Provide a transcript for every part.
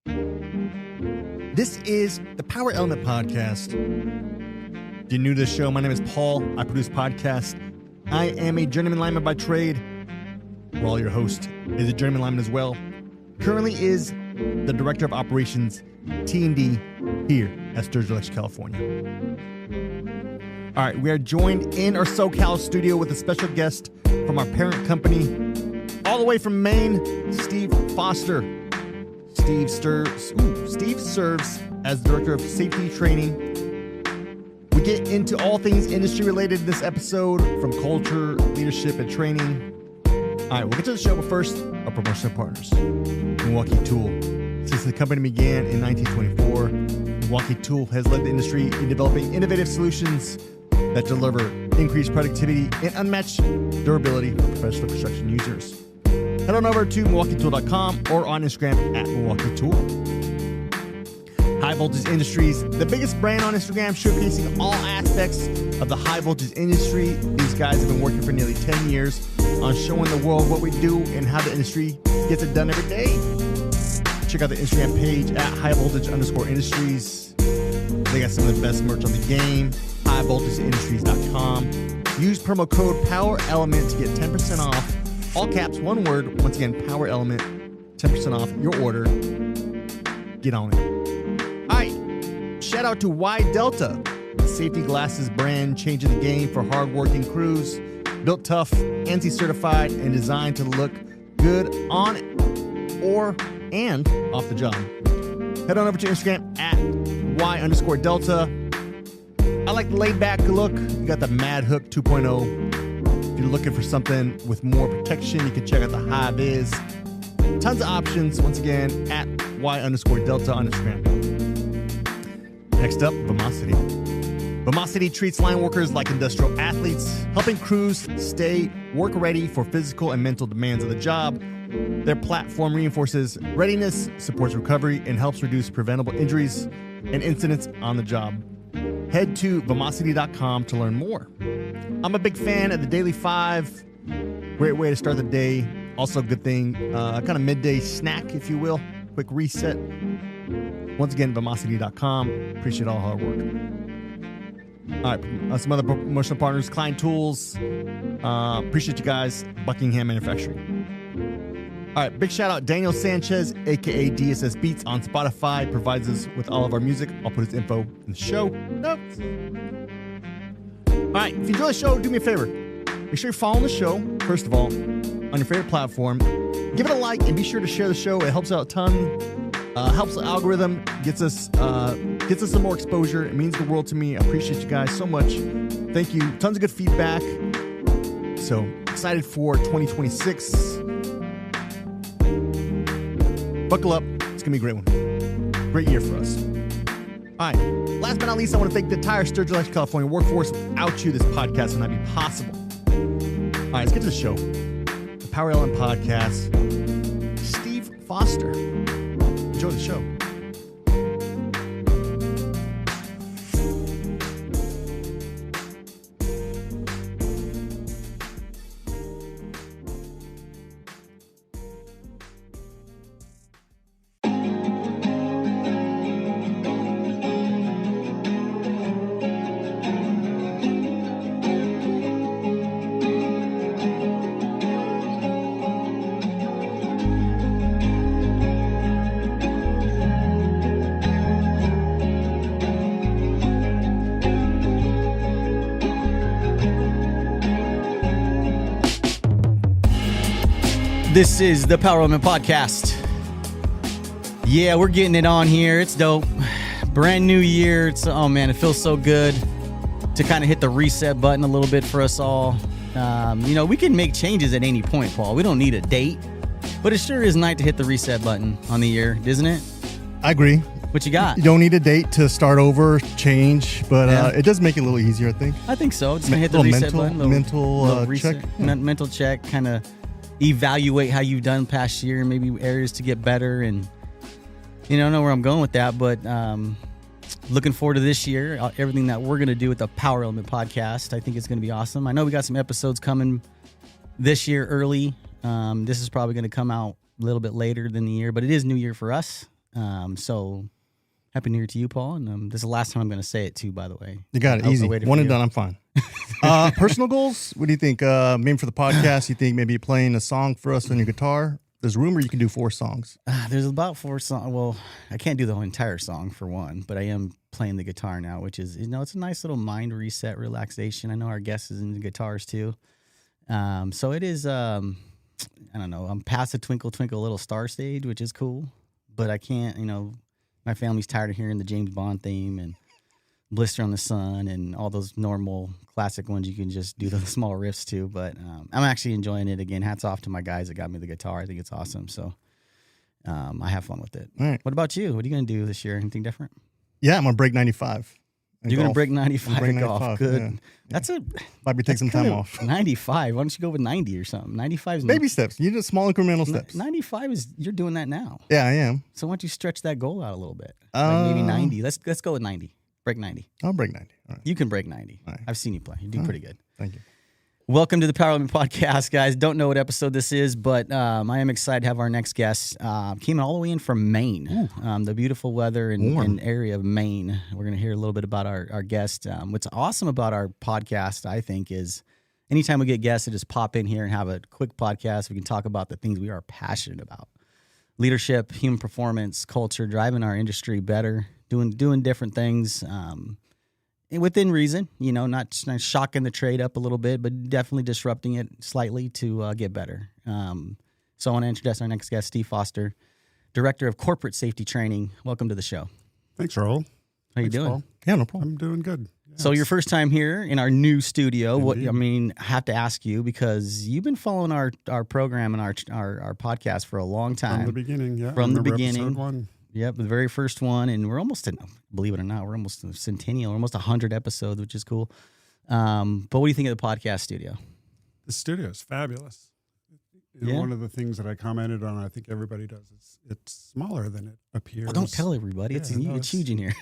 This is the Power Element Podcast. If you're new to the show, my name is Paul. I produce podcasts. I am a journeyman lineman by trade. Raul, your host, is a journeyman lineman as well. Currently is the Director of Operations, T&D, here at Sturgeon, California. All right, we are joined in our SoCal studio with a special guest from our parent company, all the way from Maine, Steve Foster. Steve serves as Director of Safety Training. We get into all things industry related in this episode, from culture, leadership, and training. All right, we'll get to the show, but first, our promotional partners, Milwaukee Tool. Since the company began in 1924, Milwaukee Tool has led the industry in developing innovative solutions that deliver increased productivity and unmatched durability for professional construction users. Head on over to MilwaukeeTool.com or on Instagram at Milwaukee Tool. High Voltage Industries, the biggest brand on Instagram, showcasing all aspects of the high voltage industry. These guys have been working for nearly 10 years on showing the world what we do and how the industry gets it done every day. Check out the Instagram page at highvoltage_industries. They got some of the best merch on the game. highvoltageindustries.com. Use promo code POWERELEMENT to get 10% off. All caps, one word. Once again, Power Element, 10% off your order. Get on it. All right. Shout out to Wye Delta, the safety glasses brand changing the game for hardworking crews. Built tough, ANSI certified, and designed to look good on and off the job. Head on over to Instagram at Y_Delta. I like the laid back look. You got the Mad Hook 2.0. If you're looking for something with more protection, you can check out the High Viz. Tons of options. Once again, at Y_Delta on Instagram. Next up, Vomocity. Vomocity treats line workers like industrial athletes, helping crews stay work ready for physical and mental demands of the job. Their platform reinforces readiness, supports recovery, and helps reduce preventable injuries and incidents on the job. Head to Vomocity.com to learn more. I'm a big fan of the Daily 5. Great way to start the day. Also a good thing, kind of midday snack, if you will. Quick reset. Once again, Vomocity.com. Appreciate all hard work. All right, some other promotional partners, Klein Tools. Appreciate you guys. Buckingham Manufacturing. All right, big shout out Daniel Sanchez, a.k.a. DSS Beats on Spotify. Provides us with all of our music. I'll put his info in the show notes. All right, if you enjoy the show, do me a favor. Make sure you're following the show, first of all, on your favorite platform. Give it a like and be sure to share the show. It helps out a ton. Helps the algorithm, gets us some more exposure. It means the world to me. I appreciate you guys so much. Thank you. Tons of good feedback. So excited for 2026. Buckle up. It's going to be a great one. Great year for us. All right. Last but not least, I want to thank the entire Sturgeon, California workforce. Without you, this podcast would not be possible. All right, let's get to the show. The Power Element Podcast. Steve Foster. Enjoy the show. This is the Power Element Podcast. Yeah, we're getting it on here. It's dope. Brand new year. Oh man, it feels so good to kind of hit the reset button a little bit for us all. We can make changes at any point, Paul. We don't need a date, but it sure is nice to hit the reset button on the year, isn't it? I agree. What you got? You don't need a date to start over, change, but it does make it a little easier, I think. I think so. Just gonna hit the reset button. Mental check. Mental check, kind of evaluate how you've done past year, maybe areas to get better, and I don't know where I'm going with that, but looking forward to this year, everything that we're going to do with the Power Element Podcast. I think it's going to be awesome. I know we got some episodes coming this year early. This is probably going to come out a little bit later than the year, but it is New Year for us. So Happy New Year to you, Paul. And this is the last time I'm going to say it too, by the way. You got it. Easy. One and done. I'm fine. Personal goals? What do you think? Maybe for the podcast, you think maybe playing a song for us on your guitar? There's a rumor you can do 4 songs. There's about 4 songs. Well, I can't do the whole entire song for one, but I am playing the guitar now, which is, it's a nice little mind reset, relaxation. I know our guest is into guitars too. So it is, I don't know, I'm past the Twinkle Twinkle Little Star stage, which is cool, but I can't, my family's tired of hearing the James Bond theme and Blister on the Sun and all those normal classic ones you can just do the small riffs to, but I'm actually enjoying it again. Hats off to my guys that got me the guitar. I think it's awesome. So I have fun with it. All right. What about you? What are you going to do this year? Anything different? Yeah, I'm going to break 95. You're going to break 95 break at golf. 95, Good. Yeah. That's a... Might be take some time off. 95. Why don't you go with 90 or something? 95 is... Baby steps. You do small incremental steps. 95 is... You're doing that now. Yeah, I am. So why don't you stretch that goal out a little bit? Like maybe 90. Let's go with 90. Break 90. I'll break 90. All right. You can break 90. All right. I've seen you play. You do pretty good. Thank you. Welcome to the Power Women Podcast, guys. Don't know what episode this is, but I am excited to have our next guest. Came all the way in from Maine, the beautiful weather and area of Maine. We're going to hear a little bit about our guest. What's awesome about our podcast, I think, is anytime we get guests to just pop in here and have a quick podcast, we can talk about the things we are passionate about. Leadership, human performance, culture, driving our industry better, doing different things. Within reason, not shocking the trade up a little bit, but definitely disrupting it slightly to get better. So I want to introduce our next guest, Steve Foster, Director of Corporate Safety Training. Welcome to the show. Thanks, Raul. How you doing? Paul. Yeah, no problem. I'm doing good. Yes. So your first time here in our new studio. Indeed. I have to ask you because you've been following our program and our podcast for a long time. From the beginning, yeah. From the beginning. Episode 1. Yep, the very first one, and we're almost, believe it or not, we're almost a centennial, we're almost 100 episodes, which is cool. But what do you think of the podcast studio? The studio is fabulous. Yeah. One of the things that I commented on, I think everybody does, is it's smaller than it appears. Well, don't tell everybody. It's huge in here.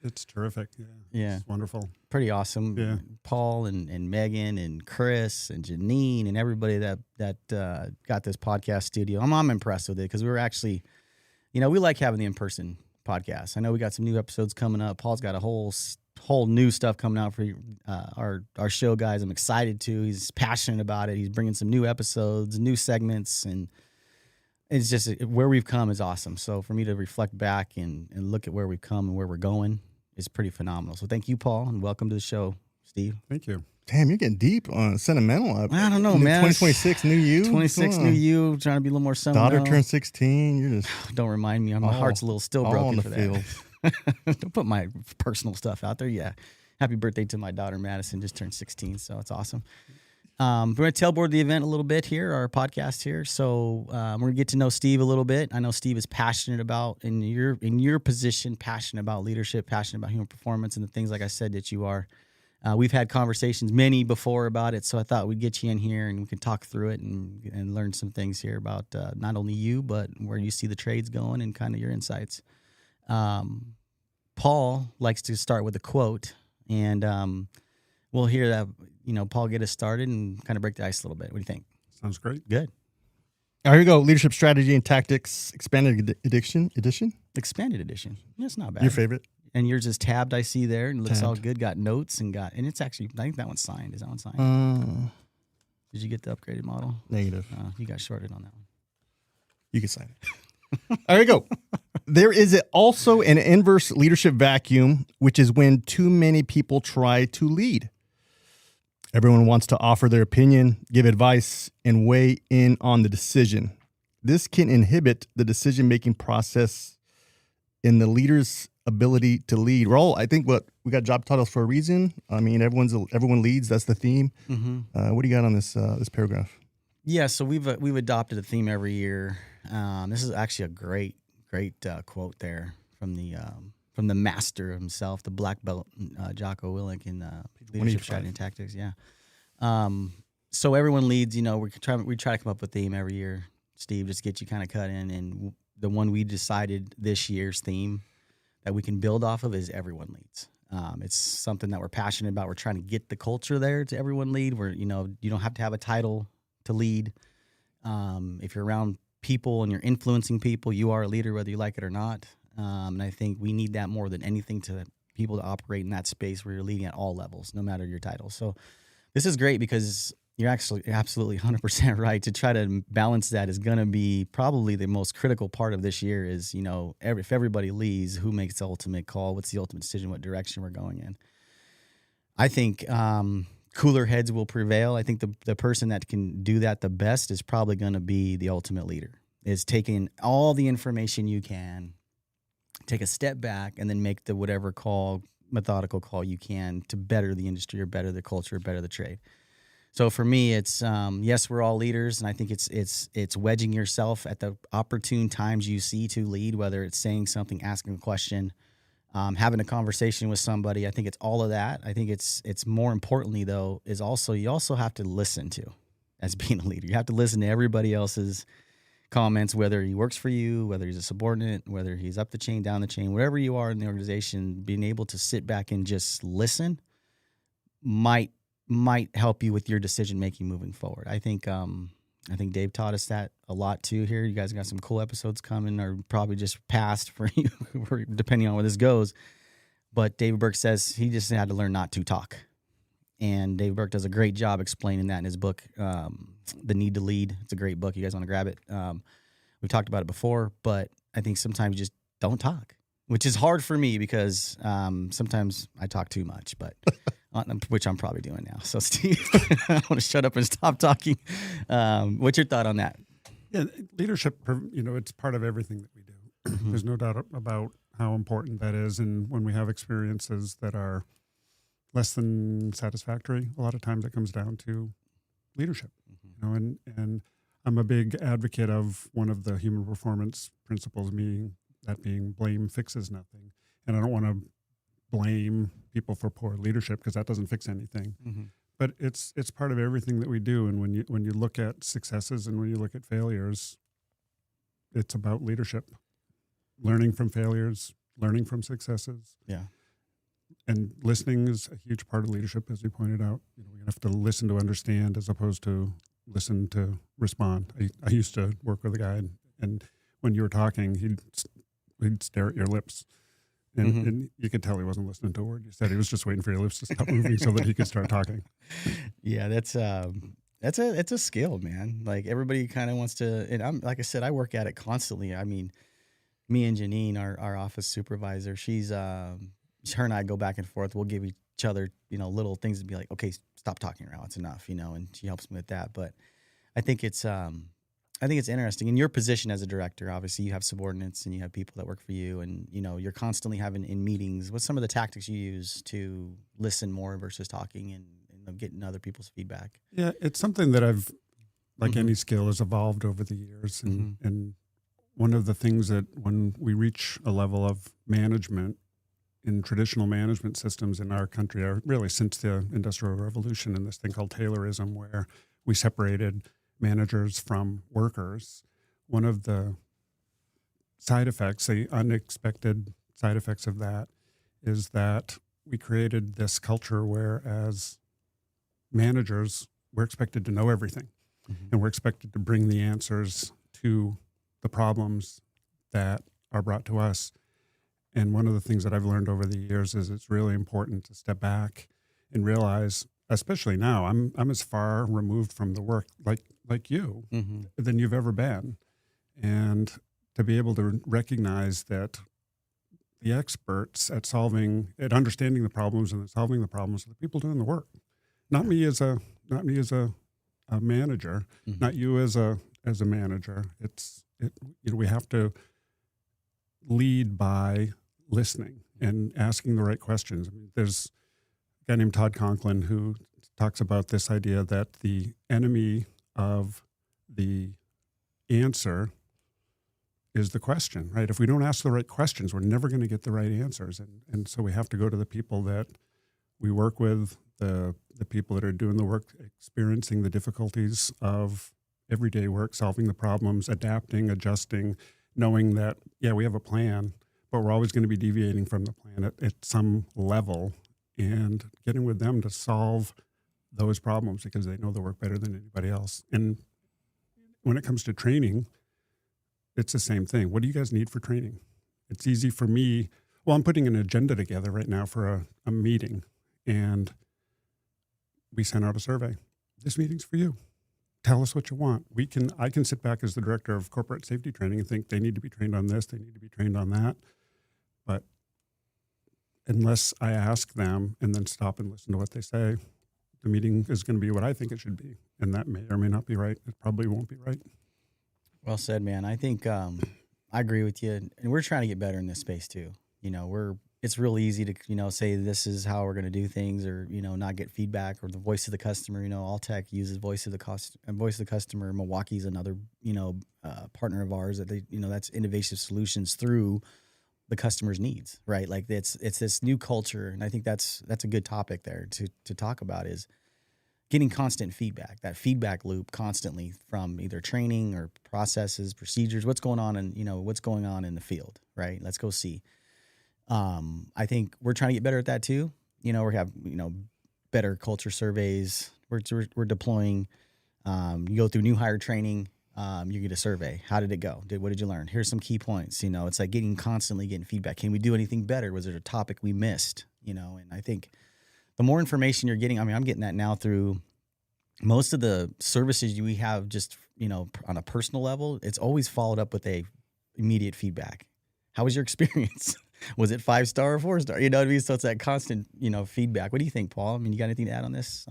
It's terrific. Yeah. Yeah. It's wonderful. Pretty awesome. Yeah. Paul and Megan and Chris and Janine and everybody that got this podcast studio. I'm impressed with it because we were actually, we like having the in-person podcast. I know we got some new episodes coming up. Paul's got a whole new stuff coming out for our show, guys. I'm excited to. He's passionate about it. He's bringing some new episodes, new segments, and it's just where we've come is awesome. So for me to reflect back and look at where we've come and where we're going is pretty phenomenal. So thank you, Paul, and welcome to the show, Steve. Thank you. Damn, you're getting deep on sentimental. I don't know, man. 2026, new you. 26 new you, trying to be a little more sentimental. Daughter turned 16. You're just Don't remind me. My heart's a little still broken for field. that. Don't put my personal stuff out there. Yeah. Happy birthday to my daughter, Madison. Just turned 16, so it's awesome. We're going to tailboard the event a little bit here, our podcast here. So we're going to get to know Steve a little bit. I know Steve is passionate about, in your position, passionate about leadership, passionate about human performance, and the things, like I said, that you are. We've had conversations, many before, about it, so I thought we'd get you in here and we can talk through it and learn some things here about not only you, but where you see the trades going and kind of your insights. Paul likes to start with a quote, and we'll hear that, Paul, get us started and kind of break the ice a little bit. What do you think? Sounds great. Good. All right, here we go. Leadership Strategy and Tactics Expanded Edition. Expanded edition. That's not bad. Your favorite? And yours is tabbed, I see there, and it looks all Tabbed. good. Got notes and it's actually, I think that one's signed. Is that one signed? Did you get the upgraded model? Negative. You got shorted on that one. You can sign it. There we go. There is also an inverse leadership vacuum, which is when too many people try to lead. Everyone wants to offer their opinion, give advice, and weigh in on the decision. This can inhibit the decision-making process and the leader's ability to lead. I think we got job titles for a reason. I mean, everyone leads. That's the theme. Mm-hmm. What do you got on this paragraph? Yeah, so we've adopted a theme every year. This is actually a great quote there from the master himself, the black belt, Jocko Willink in Leadership Strategy and Tactics. Yeah. So everyone leads. We try to come up with a theme every year, Steve, just get you kind of cut in. And the one we decided this year's theme that we can build off of is everyone leads. It's something that we're passionate about. We're trying to get the culture there to everyone lead. Where you don't have to have a title to lead. If you're around people and you're influencing people, you are a leader whether you like it or not. And I think we need that more than anything to people to operate in that space where you're leading at all levels, no matter your title. So this is great because you're actually absolutely 100% right. To try to balance that is going to be probably the most critical part of this year is, if everybody leaves, who makes the ultimate call? What's the ultimate decision? What direction we're going in? I think cooler heads will prevail. I think the person that can do that the best is probably going to be the ultimate leader, is taking all the information you can, take a step back, and then make the whatever methodical call you can to better the industry or better the culture or better the trade. So for me, it's yes, we're all leaders, and I think it's wedging yourself at the opportune times you see to lead, whether it's saying something, asking a question, having a conversation with somebody. I think it's all of that. I think it's more importantly though is also you also have to listen to, as being a leader. You have to listen to everybody else's comments, whether he works for you, whether he's a subordinate, whether he's up the chain, down the chain, wherever you are in the organization. Being able to sit back and just listen might help you with your decision making moving forward. I think Dave taught us that a lot too here. You guys got some cool episodes coming, or probably just past for you, depending on where this goes. But David Burke says he just had to learn not to talk. And David Burke does a great job explaining that in his book, The Need to Lead. It's a great book. You guys want to grab it? We've talked about it before, but I think sometimes you just don't talk, which is hard for me because sometimes I talk too much, but which I'm probably doing now. So, Steve, I want to shut up and stop talking. What's your thought on that? Yeah, leadership, it's part of everything that we do. Mm-hmm. There's no doubt about how important that is. And when we have experiences that are less than satisfactory, a lot of times it comes down to leadership. And I'm a big advocate of one of the human performance principles, being blame fixes nothing. And I don't want to blame people for poor leadership because that doesn't fix anything. Mm-hmm. But it's part of everything that we do. And when you look at successes and when you look at failures, it's about leadership, learning from failures, learning from successes. Yeah. And listening is a huge part of leadership, as you pointed out. We have to listen to understand as opposed to listen to respond. I used to work with a guy, and when you were talking, he'd stare at your lips. And you could tell he wasn't listening to a word you said. He was just waiting for your lips to stop moving so that he could start talking. Yeah, that's a skill, man. Like everybody kind of wants to, and I'm like I said, I work at it constantly. I mean, me and Janine, our office supervisor, she's her and I go back and forth. We'll give each other, little things to be like, okay, stop talking around. It's enough, and she helps me with that. But I think it's interesting. In your position as a director, obviously you have subordinates and you have people that work for you, and you're constantly having in meetings. What's some of the tactics you use to listen more versus talking and getting other people's feedback? Yeah, it's something that I've, like any skill, has evolved over the years. And one of the things that when we reach a level of management in traditional management systems in our country, are really since the Industrial Revolution, and this thing called Taylorism, where we separated managers from workers. One of the side effects, the unexpected side effects of that, is that we created this culture where as managers, we're expected to know everything. And we're expected to bring the answers to the problems that are brought to us. And one of the things that I've learned over the years is it's really important to step back and realize, especially now, I'm as far removed from the work like you than you've ever been. And to be able to recognize that the experts at understanding the problems and solving the problems are the people doing the work. Not me as a manager, not you as a manager. We have to lead by listening and asking the right questions. I mean, there's a guy named Todd Conklin who talks about this idea that the enemy of the answer is the question, right? If we don't ask the right questions, we're never going to get the right answers. And so we have to go to the people that we work with, the people that are doing the work, experiencing the difficulties of everyday work, solving the problems, adapting, adjusting, knowing that, yeah, we have a plan, but we're always going to be deviating from the plan at some level, and getting with them to solve those problems because they know the work better than anybody else. And when it comes to training, it's the same thing. What do you guys need for training? It's easy for me. Well, I'm putting an agenda together right now for a meeting, and we sent out a survey. This meeting's for you. Tell us what you want. I can sit back as the director of corporate safety training and think they need to be trained on this, they need to be trained on that. But unless I ask them and then stop and listen to what they say, the meeting is going to be what I think it should be. And that may or may not be right. It probably won't be right. Well said, man. I think I agree with you. And we're trying to get better in this space too. It's real easy to, say this is how we're going to do things, or, not get feedback, or the voice of the customer. All tech uses voice of the customer. Milwaukee's another, partner of ours that that's innovative solutions through the customer's needs, right? Like it's this new culture. And I think that's a good topic there to talk about, is getting constant feedback, that feedback loop constantly from either training or processes, procedures, what's going on in the field, right? Let's go see. I think we're trying to get better at that too. We have, better culture surveys. We're deploying, you go through new hire training, you get a survey. How did it go? What did you learn? Here's some key points. It's like constantly getting feedback. Can we do anything better? Was there a topic we missed? And I think the more information you're getting, I'm getting that now through most of the services we have, just, on a personal level, it's always followed up with a immediate feedback. How was your experience? Was it 5-star or 4-star? You know what I mean? So it's that constant, feedback. What do you think, Paul? You got anything to add on this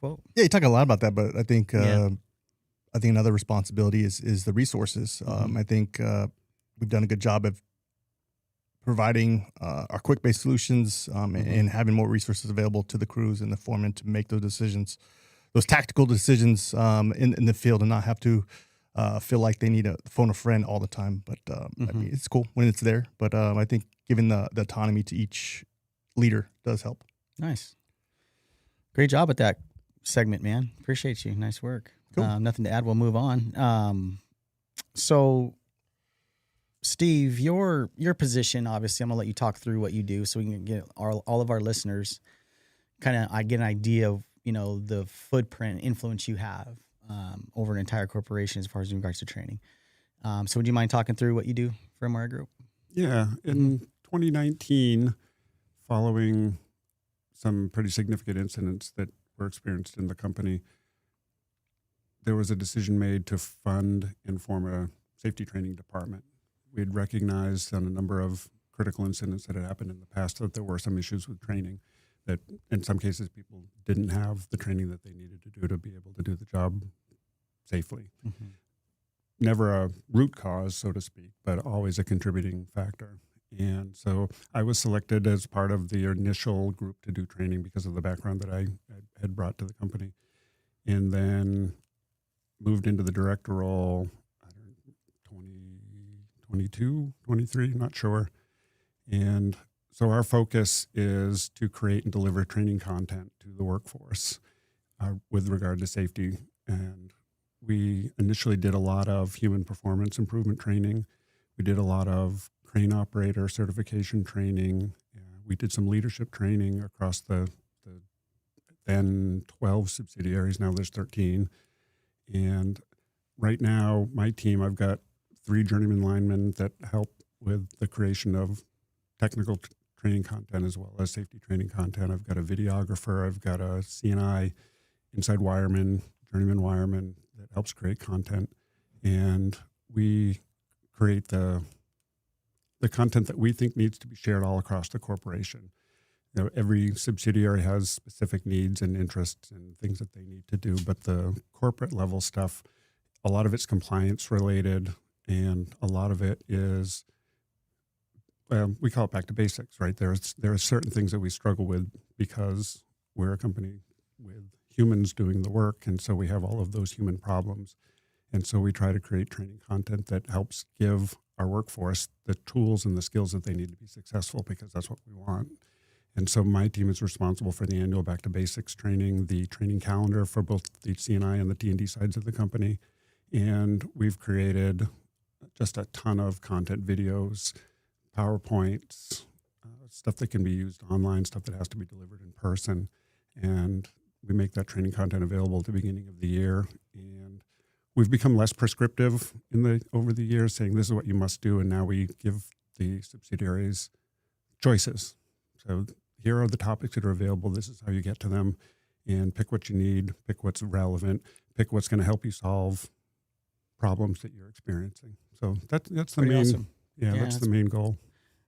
quote? Yeah, you talk a lot about that, but I think another responsibility is the resources. I think we've done a good job of providing our quick-based solutions and having more resources available to the crews and the foremen to make those decisions, those tactical decisions in the field, and not have to feel like they need to phone a friend all the time. But it's cool when it's there. But I think giving the autonomy to each leader does help. Nice. Great job at that segment, man. Appreciate you. Nice work. Cool. Nothing to add. We'll move on. So, Steve, your position, obviously, I'm going to let you talk through what you do so we can get all of our listeners get an idea of, the footprint and influence you have over an entire corporation as far as in regards to training. So would you mind talking through what you do for MYR Group? Yeah. In 2019, following some pretty significant incidents that were experienced in the company, there was a decision made to fund and form a safety training department. We had recognized on a number of critical incidents that had happened in the past that there were some issues with training, that in some cases people didn't have the training that they needed to do to be able to do the job safely. Mm-hmm. Never a root cause, so to speak, but always a contributing factor. And so I was selected as part of the initial group to do training because of the background that I had brought to the company. And then moved into the director role, 2022, 23, not sure. And so our focus is to create and deliver training content to the workforce with regard to safety. And we initially did a lot of human performance improvement training. We did a lot of crane operator certification training. We did some leadership training across the then 12 subsidiaries. Now there's 13. And right now, my team, I've got 3 journeyman linemen that help with the creation of technical training content as well as safety training content. I've got a videographer. I've got a CNI inside wireman, journeyman wireman that helps create content. And we create the content that we think needs to be shared all across the corporation. Every subsidiary has specific needs and interests and things that they need to do, but the corporate level stuff, a lot of it's compliance related, and a lot of it is, we call it back to basics, right? There are certain things that we struggle with because we're a company with humans doing the work, and so we have all of those human problems. And so we try to create training content that helps give our workforce the tools and the skills that they need to be successful, because that's what we want. And so my team is responsible for the annual Back to Basics training, the training calendar for both the CNI and the T&D sides of the company. And we've created just a ton of content videos, PowerPoints, stuff that can be used online, stuff that has to be delivered in person. And we make that training content available at the beginning of the year. And We've become less prescriptive over the years, saying this is what you must do, and now we give the subsidiaries choices. So here are the topics that are available. This is how you get to them, and pick what you need, pick what's relevant, pick what's going to help you solve problems that you're experiencing. So that's the Pretty main, awesome. that's the main goal.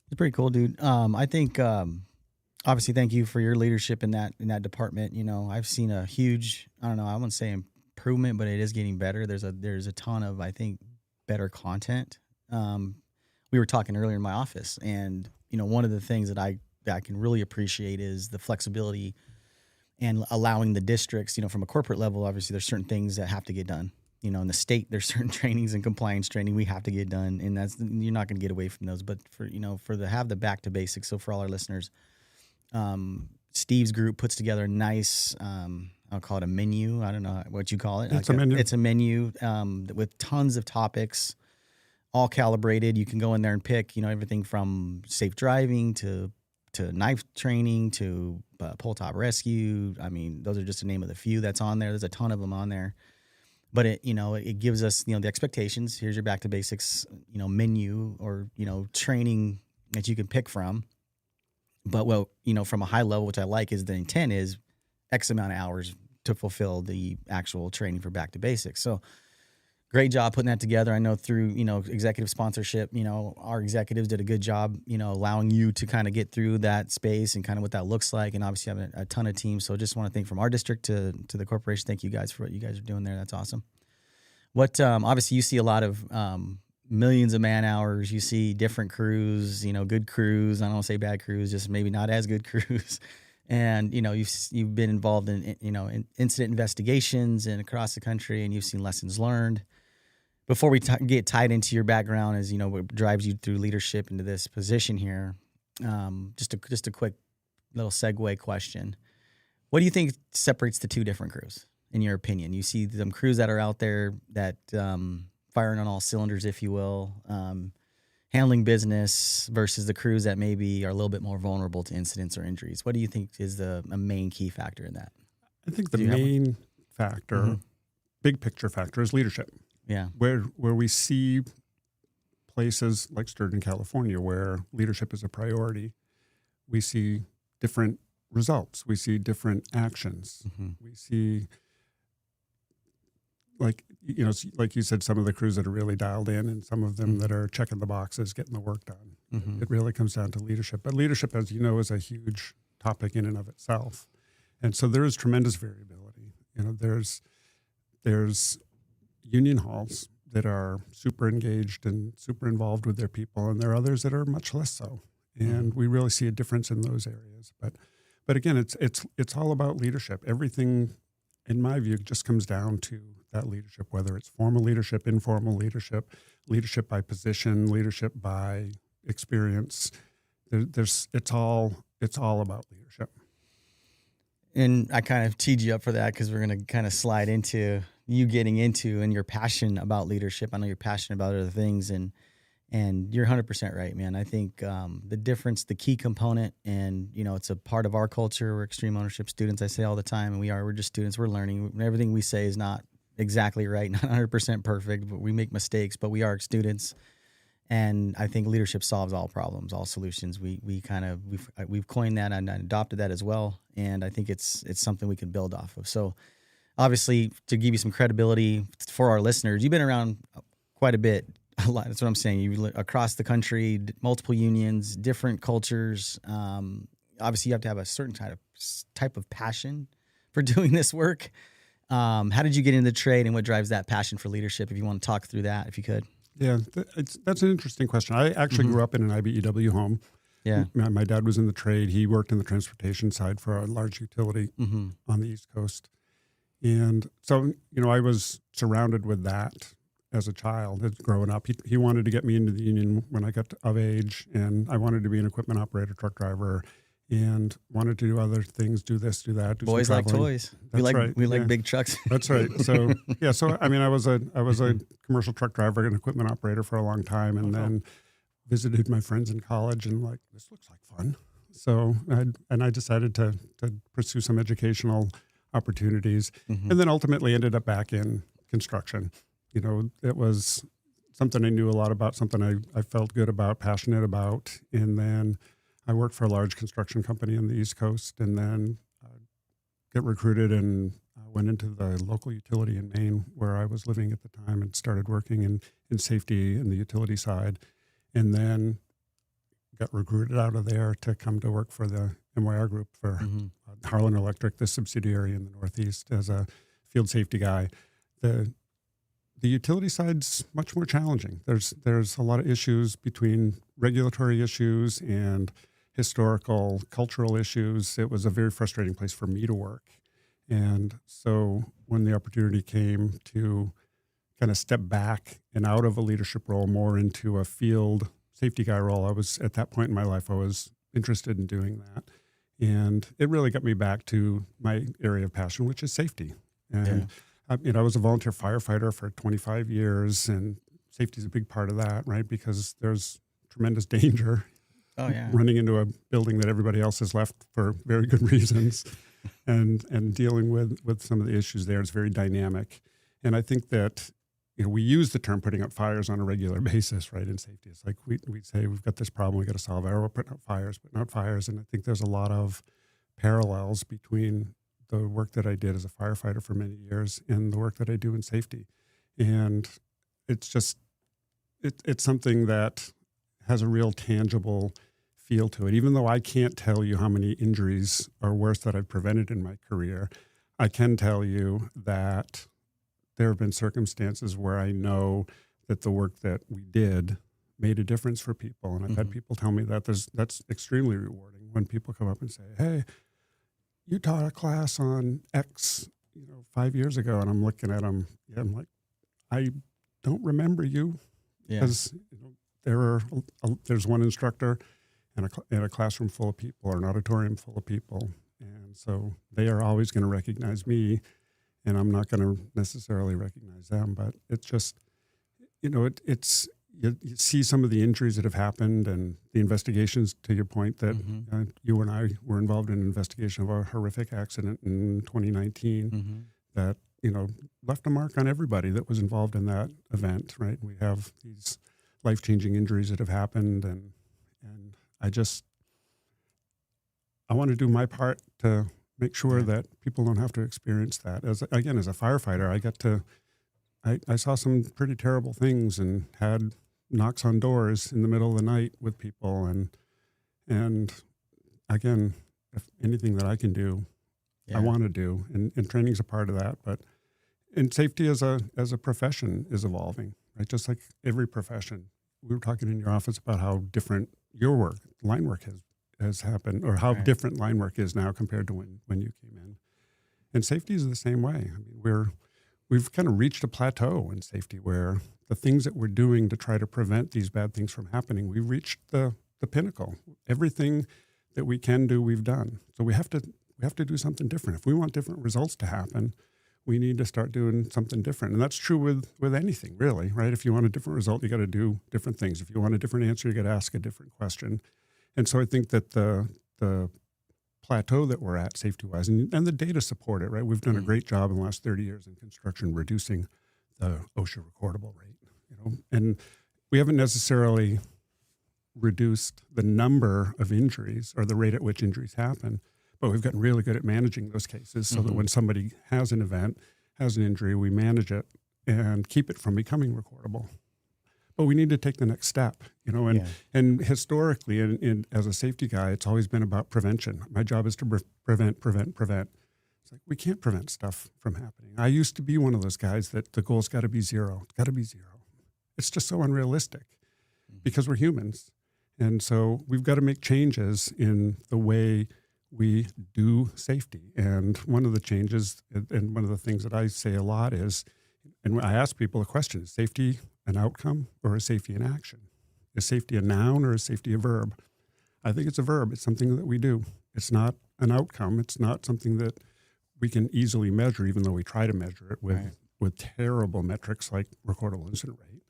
It's pretty cool, dude. I think obviously, thank you for your leadership in that department. You know, I've seen a huge, I don't know, I wouldn't say improvement, but it is getting better. There's a ton of, I think, better content. We were talking earlier in my office, and you know, one of the things that I can really appreciate is the flexibility and allowing the districts, you know, from a corporate level. Obviously, there's certain things that have to get done. You know, in the state, there's certain trainings and compliance training we have to get done, and you're not going to get away from those. But have the back to basics. So for all our listeners, Steve's group puts together a nice, I'll call it a menu. I don't know what you call it. It's a menu. It's a menu with tons of topics, all calibrated. You can go in there and pick, you know, everything from safe driving to knife training to pole top rescue. I mean, those are just the name of the few that's on there. There's a ton of them on there. But it gives us, you know, the expectations. Here's your back to basics, you know, menu or, you know, training that you can pick from. But from a high level, which I like, is the intent is X amount of hours to fulfill the actual training for back to basics. So great job putting that together. I know through, you know, executive sponsorship, you know, our executives did a good job, you know, allowing you to kind of get through that space and kind of what that looks like. And obviously having a ton of teams. So just want to thank from our district to the corporation. Thank you guys for what you guys are doing there. That's awesome. What, obviously you see a lot of, millions of man hours. You see different crews, you know, good crews. I don't want to say bad crews, just maybe not as good crews. And, you know, you've been involved in, you know, in incident investigations and across the country, and you've seen lessons learned. Before we get tied into your background as, you know, what drives you through leadership into this position here, just a quick little segue question. What do you think separates the two different crews, in your opinion? You see them crews that are out there that firing on all cylinders, if you will, handling business versus the crews that maybe are a little bit more vulnerable to incidents or injuries. What do you think is a main key factor in that? I think the main factor, big picture factor, is leadership. Yeah. Where we see places like Sturgeon, California, where leadership is a priority, we see different results. We see different actions. We see, like you said, some of the crews that are really dialed in and some of them that are checking the boxes, getting the work done. It really comes down to leadership. But leadership, as you know, is a huge topic in and of itself. And so there is tremendous variability. You know, there's union halls that are super engaged and super involved with their people, and there are others that are much less so. And we really see a difference in those areas. But again, it's all about leadership. Everything, in my view, just comes down to that leadership, whether it's formal leadership, informal leadership, leadership by position, leadership by experience. It's all about leadership. And I kind of teed you up for that because we're going to kind of slide into you getting into and your passion about leadership. I know you're passionate about other things, and you're 100% right, man. I think the difference, the key component, and, you know, it's a part of our culture. We're extreme ownership students. I say all the time, and we're just students. We're learning. Everything we say is not exactly right, not 100% perfect, but we make mistakes, but we are students. And I think leadership solves all problems, all solutions. We've coined that and adopted that as well. And I think it's something we can build off of. So obviously, to give you some credibility for our listeners, you've been around quite a bit. A lot. That's what I'm saying. You across the country, multiple unions, different cultures. Obviously, you have to have a certain type of passion for doing this work. How did you get into the trade, and what drives that passion for leadership? If you want to talk through that, if you could. Yeah, that's an interesting question. I actually grew up in an IBEW home. Yeah, my dad was in the trade. He worked in the transportation side for a large utility on the East Coast, and so I was surrounded with that as a child, growing up. He wanted to get me into the union when I got of age, and I wanted to be an equipment operator, truck driver, and wanted to do other things, do this, do that. Do Boys like toys. That's we like big trucks. That's right. So I mean, I was a commercial truck driver and equipment operator for a long time, and then visited my friends in college, and like, this looks like fun. So I decided to pursue some educational opportunities, and then ultimately ended up back in construction. it was something I knew a lot about, something I felt good about, passionate about. And then I worked for a large construction company on the East Coast, and then got recruited and went into the local utility in Maine where I was living at the time, and started working in safety in the utility side. And then got recruited out of there to come to work for the MYR Group for Harlan Electric, the subsidiary in the Northeast, as a field safety guy. The utility side's much more challenging. There's a lot of issues between regulatory issues and historical, cultural issues. It was a very frustrating place for me to work. And so when the opportunity came to kind of step back and out of a leadership role more into a field safety guy role, I was, at that point in my life, I was interested in doing that. And it really got me back to my area of passion, which is safety. And I was a volunteer firefighter for 25 years, and safety is a big part of that, right? Because there's tremendous danger running into a building that everybody else has left for very good reasons, and dealing with some of the issues there is very dynamic. And I think that, we use the term putting out fires on a regular basis, right, in safety. It's like we say we've got this problem, we got to solve it. We're putting out fires. And I think there's a lot of parallels between the work that I did as a firefighter for many years and the work that I do in safety. And it's just, it's something that has a real tangible feel to it. Even though I can't tell you how many injuries or worse that I've prevented in my career, I can tell you that there have been circumstances where I know that the work that we did made a difference for people. And I've had people tell me that that's extremely rewarding when people come up and say, hey, you taught a class on X, 5 years ago. And I'm looking at them. I'm like, I don't remember you. Because there's one instructor and a classroom full of people, or an auditorium full of people. And so they are always going to recognize me, and I'm not going to necessarily recognize them. But it's just, it's you see some of the injuries that have happened, and the investigations, to your point, that you and I were involved in an investigation of a horrific accident in 2019 that, left a mark on everybody that was involved in that event, right? We have these life-changing injuries that have happened, and I want to do my part to make sure that people don't have to experience that. As a firefighter, I saw some pretty terrible things and had knocks on doors in the middle of the night with people, and again, if anything that I can do, I want to do, and training's a part of that. And safety as a profession is evolving, right? Just like every profession. We were talking in your office about how different your work, line work, has happened, or how different line work is now compared to when you came in. And safety is the same way. I mean, we've kind of reached a plateau in safety where the things that we're doing to try to prevent these bad things from happening, we've reached the pinnacle. Everything that we can do, we've done. So we have to do something different. If we want different results to happen, we need to start doing something different. And that's true with anything, really, right? If you want a different result, you got to do different things. If you want a different answer, you got to ask a different question. And so I think that the plateau that we're at safety-wise, and the data support it, right? We've done a great job in the last 30 years in construction reducing the OSHA recordable rate, and we haven't necessarily reduced the number of injuries or the rate at which injuries happen, but we've gotten really good at managing those cases so that when somebody has an event, has an injury, we manage it and keep it from becoming recordable. But we need to take the next step, and historically, and as a safety guy, it's always been about prevention. My job is to prevent. It's like, we can't prevent stuff from happening. I used to be one of those guys that the goal's got to be zero. It's got to be zero. It's just so unrealistic because we're humans. And so we've got to make changes in the way we do safety. And one of the changes, and one of the things that I say a lot is, and I ask people a question, is safety an outcome or is safety an action? Is safety a noun or is safety a verb? I think it's a verb. It's something that we do. It's not an outcome. It's not something that we can easily measure, even though we try to measure it with terrible metrics like recordable incident rate.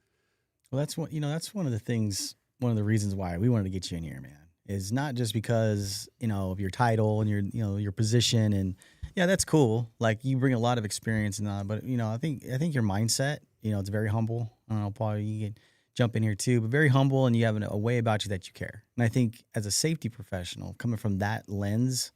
Well, that's one of the things, one of the reasons why we wanted to get you in here, man, is not just because, of your title and your position, and that's cool. Like, you bring a lot of experience and all, but I think your mindset, it's very humble. I don't know, Paul, you can jump in here too, but very humble, and you have a way about you that you care. And I think as a safety professional, coming from that lens,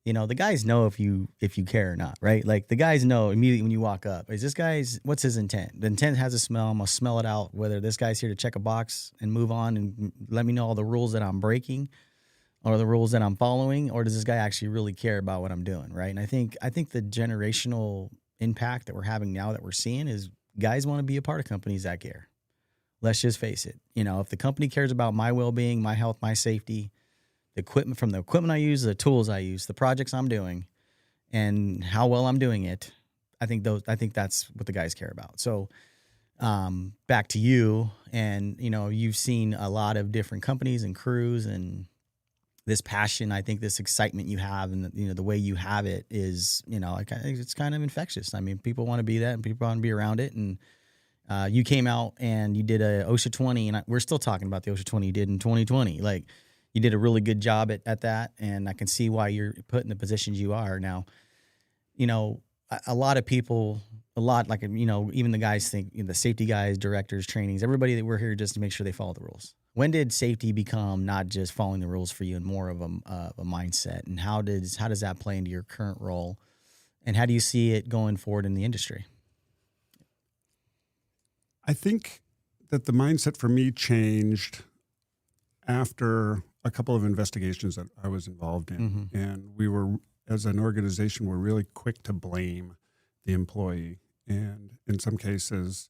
the guys know if you care or not, right? Like the guys know immediately when you walk up, what's his intent? The intent has a smell. I'm gonna smell it out, whether this guy's here to check a box and move on and let me know all the rules that I'm breaking or the rules that I'm following, or does this guy actually really care about what I'm doing, right? And I think the generational impact that we're having now that we're seeing is guys want to be a part of companies that care. Let's just face it. If the company cares about my well-being, my health, my safety, the equipment I use, the tools I use, the projects I'm doing, and how well I'm doing it, I think that's what the guys care about. So back to you, and you've seen a lot of different companies and crews, and this passion, I think this excitement you have, and the way you have it is, it's kind of infectious. I mean, people want to be that, and people want to be around it, and you came out and you did a OSHA 20, and we're still talking about the OSHA 20 you did in 2020. Like, you did a really good job at that, and I can see why you're put in the positions you are now. A lot of people, even the guys think, the safety guys, directors, trainings, everybody that we're here just to make sure they follow the rules. When did safety become not just following the rules for you and more of a mindset? And how does that play into your current role? And how do you see it going forward in the industry? I think that the mindset for me changed after a couple of investigations that I was involved in. Mm-hmm. And we were, as an organization, we're really quick to blame the employee. And in some cases,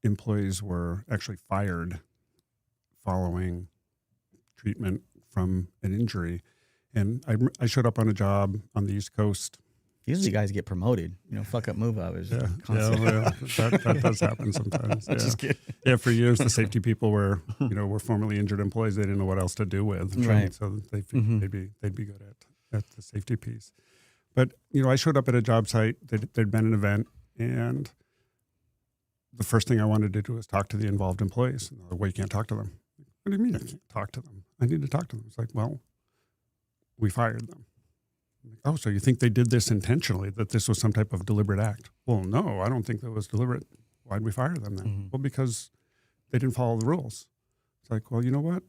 employees were actually fired following treatment from an injury. And I showed up on a job on the East Coast. Usually guys get promoted, fuck up, move up. That does happen sometimes. Yeah. Just kidding. Yeah, for years the safety people were formerly injured employees. They didn't know what else to do with, right? So they figured they'd be good at the safety piece. But I showed up at a job site. There'd been an event, and the first thing I wanted to do was talk to the involved employees. Well, you can't talk to them. What do you mean I can't talk to them? I need to talk to them. It's like, well, we fired them. Oh, so you think they did this intentionally, that this was some type of deliberate act? Well, no, I don't think that was deliberate. Why'd we fire them then? Mm-hmm. Well, because they didn't follow the rules. It's like, well, you know what?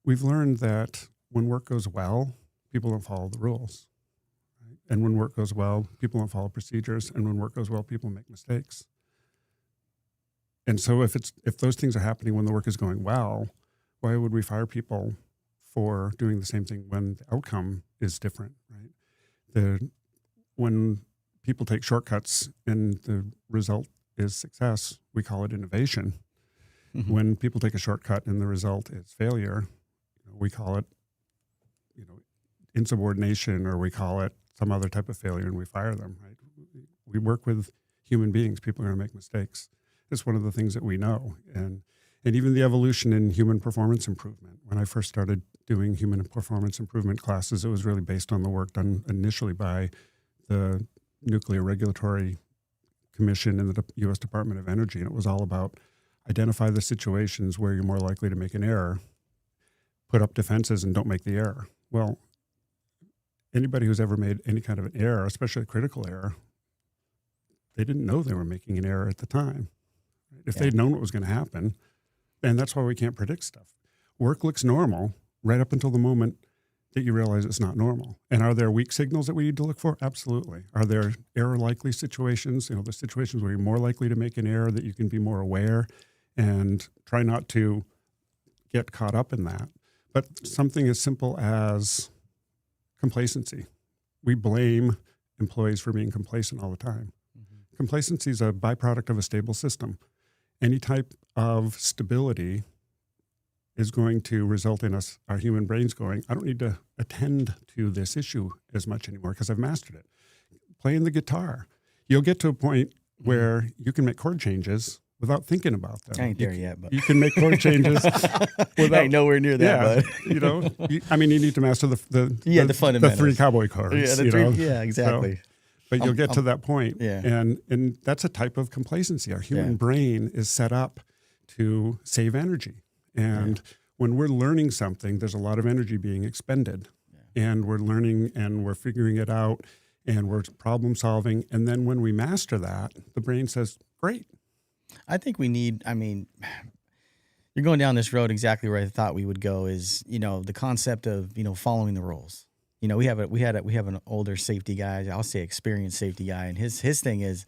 We've learned that when work goes well, people don't follow the rules. Right? And when work goes well, people don't follow procedures. And when work goes well, people make mistakes. And so if those things are happening when the work is going well, why would we fire people for doing the same thing when the outcome is different, right? When people take shortcuts and the result is success, we call it innovation. Mm-hmm. When people take a shortcut and the result is failure, we call it, insubordination, or we call it some other type of failure, and we fire them, right? We work with human beings. People are going to make mistakes. It's one of the things that we know. And even the evolution in human performance improvement. When I first started doing human performance improvement classes, it was really based on the work done initially by the Nuclear Regulatory Commission and the U.S. Department of Energy. And it was all about identify the situations where you're more likely to make an error, put up defenses, and don't make the error. Well, anybody who's ever made any kind of an error, especially a critical error, they didn't know they were making an error at the time. If they'd known what was going to happen, and that's why we can't predict stuff. Work looks normal right up until the moment that you realize it's not normal. And are there weak signals that we need to look for? Absolutely. Are there error-likely situations, the situations where you're more likely to make an error, that you can be more aware and try not to get caught up in that? But something as simple as complacency. We blame employees for being complacent all the time. Mm-hmm. Complacency is a byproduct of a stable system. Any type of stability is going to result in our human brains going, I don't need to attend to this issue as much anymore because I've mastered it. Playing the guitar. You'll get to a point where you can make chord changes without thinking about them. I ain't there yet, but you can make chord changes without, I ain't nowhere near that, bud. You need to master the fundamentals. The three cowboy chords. Yeah, exactly. So, but you'll get to that point. Yeah. And that's a type of complacency. Our human brain is set up to save energy. And when we're learning something, there's a lot of energy being expended. Yeah. And we're learning and we're figuring it out and we're problem solving. And then when we master that, the brain says, great. I think we need, you're going down this road exactly where I thought we would go is, the concept of, following the rules. We have an older safety guy, I'll say experienced safety guy, and his thing is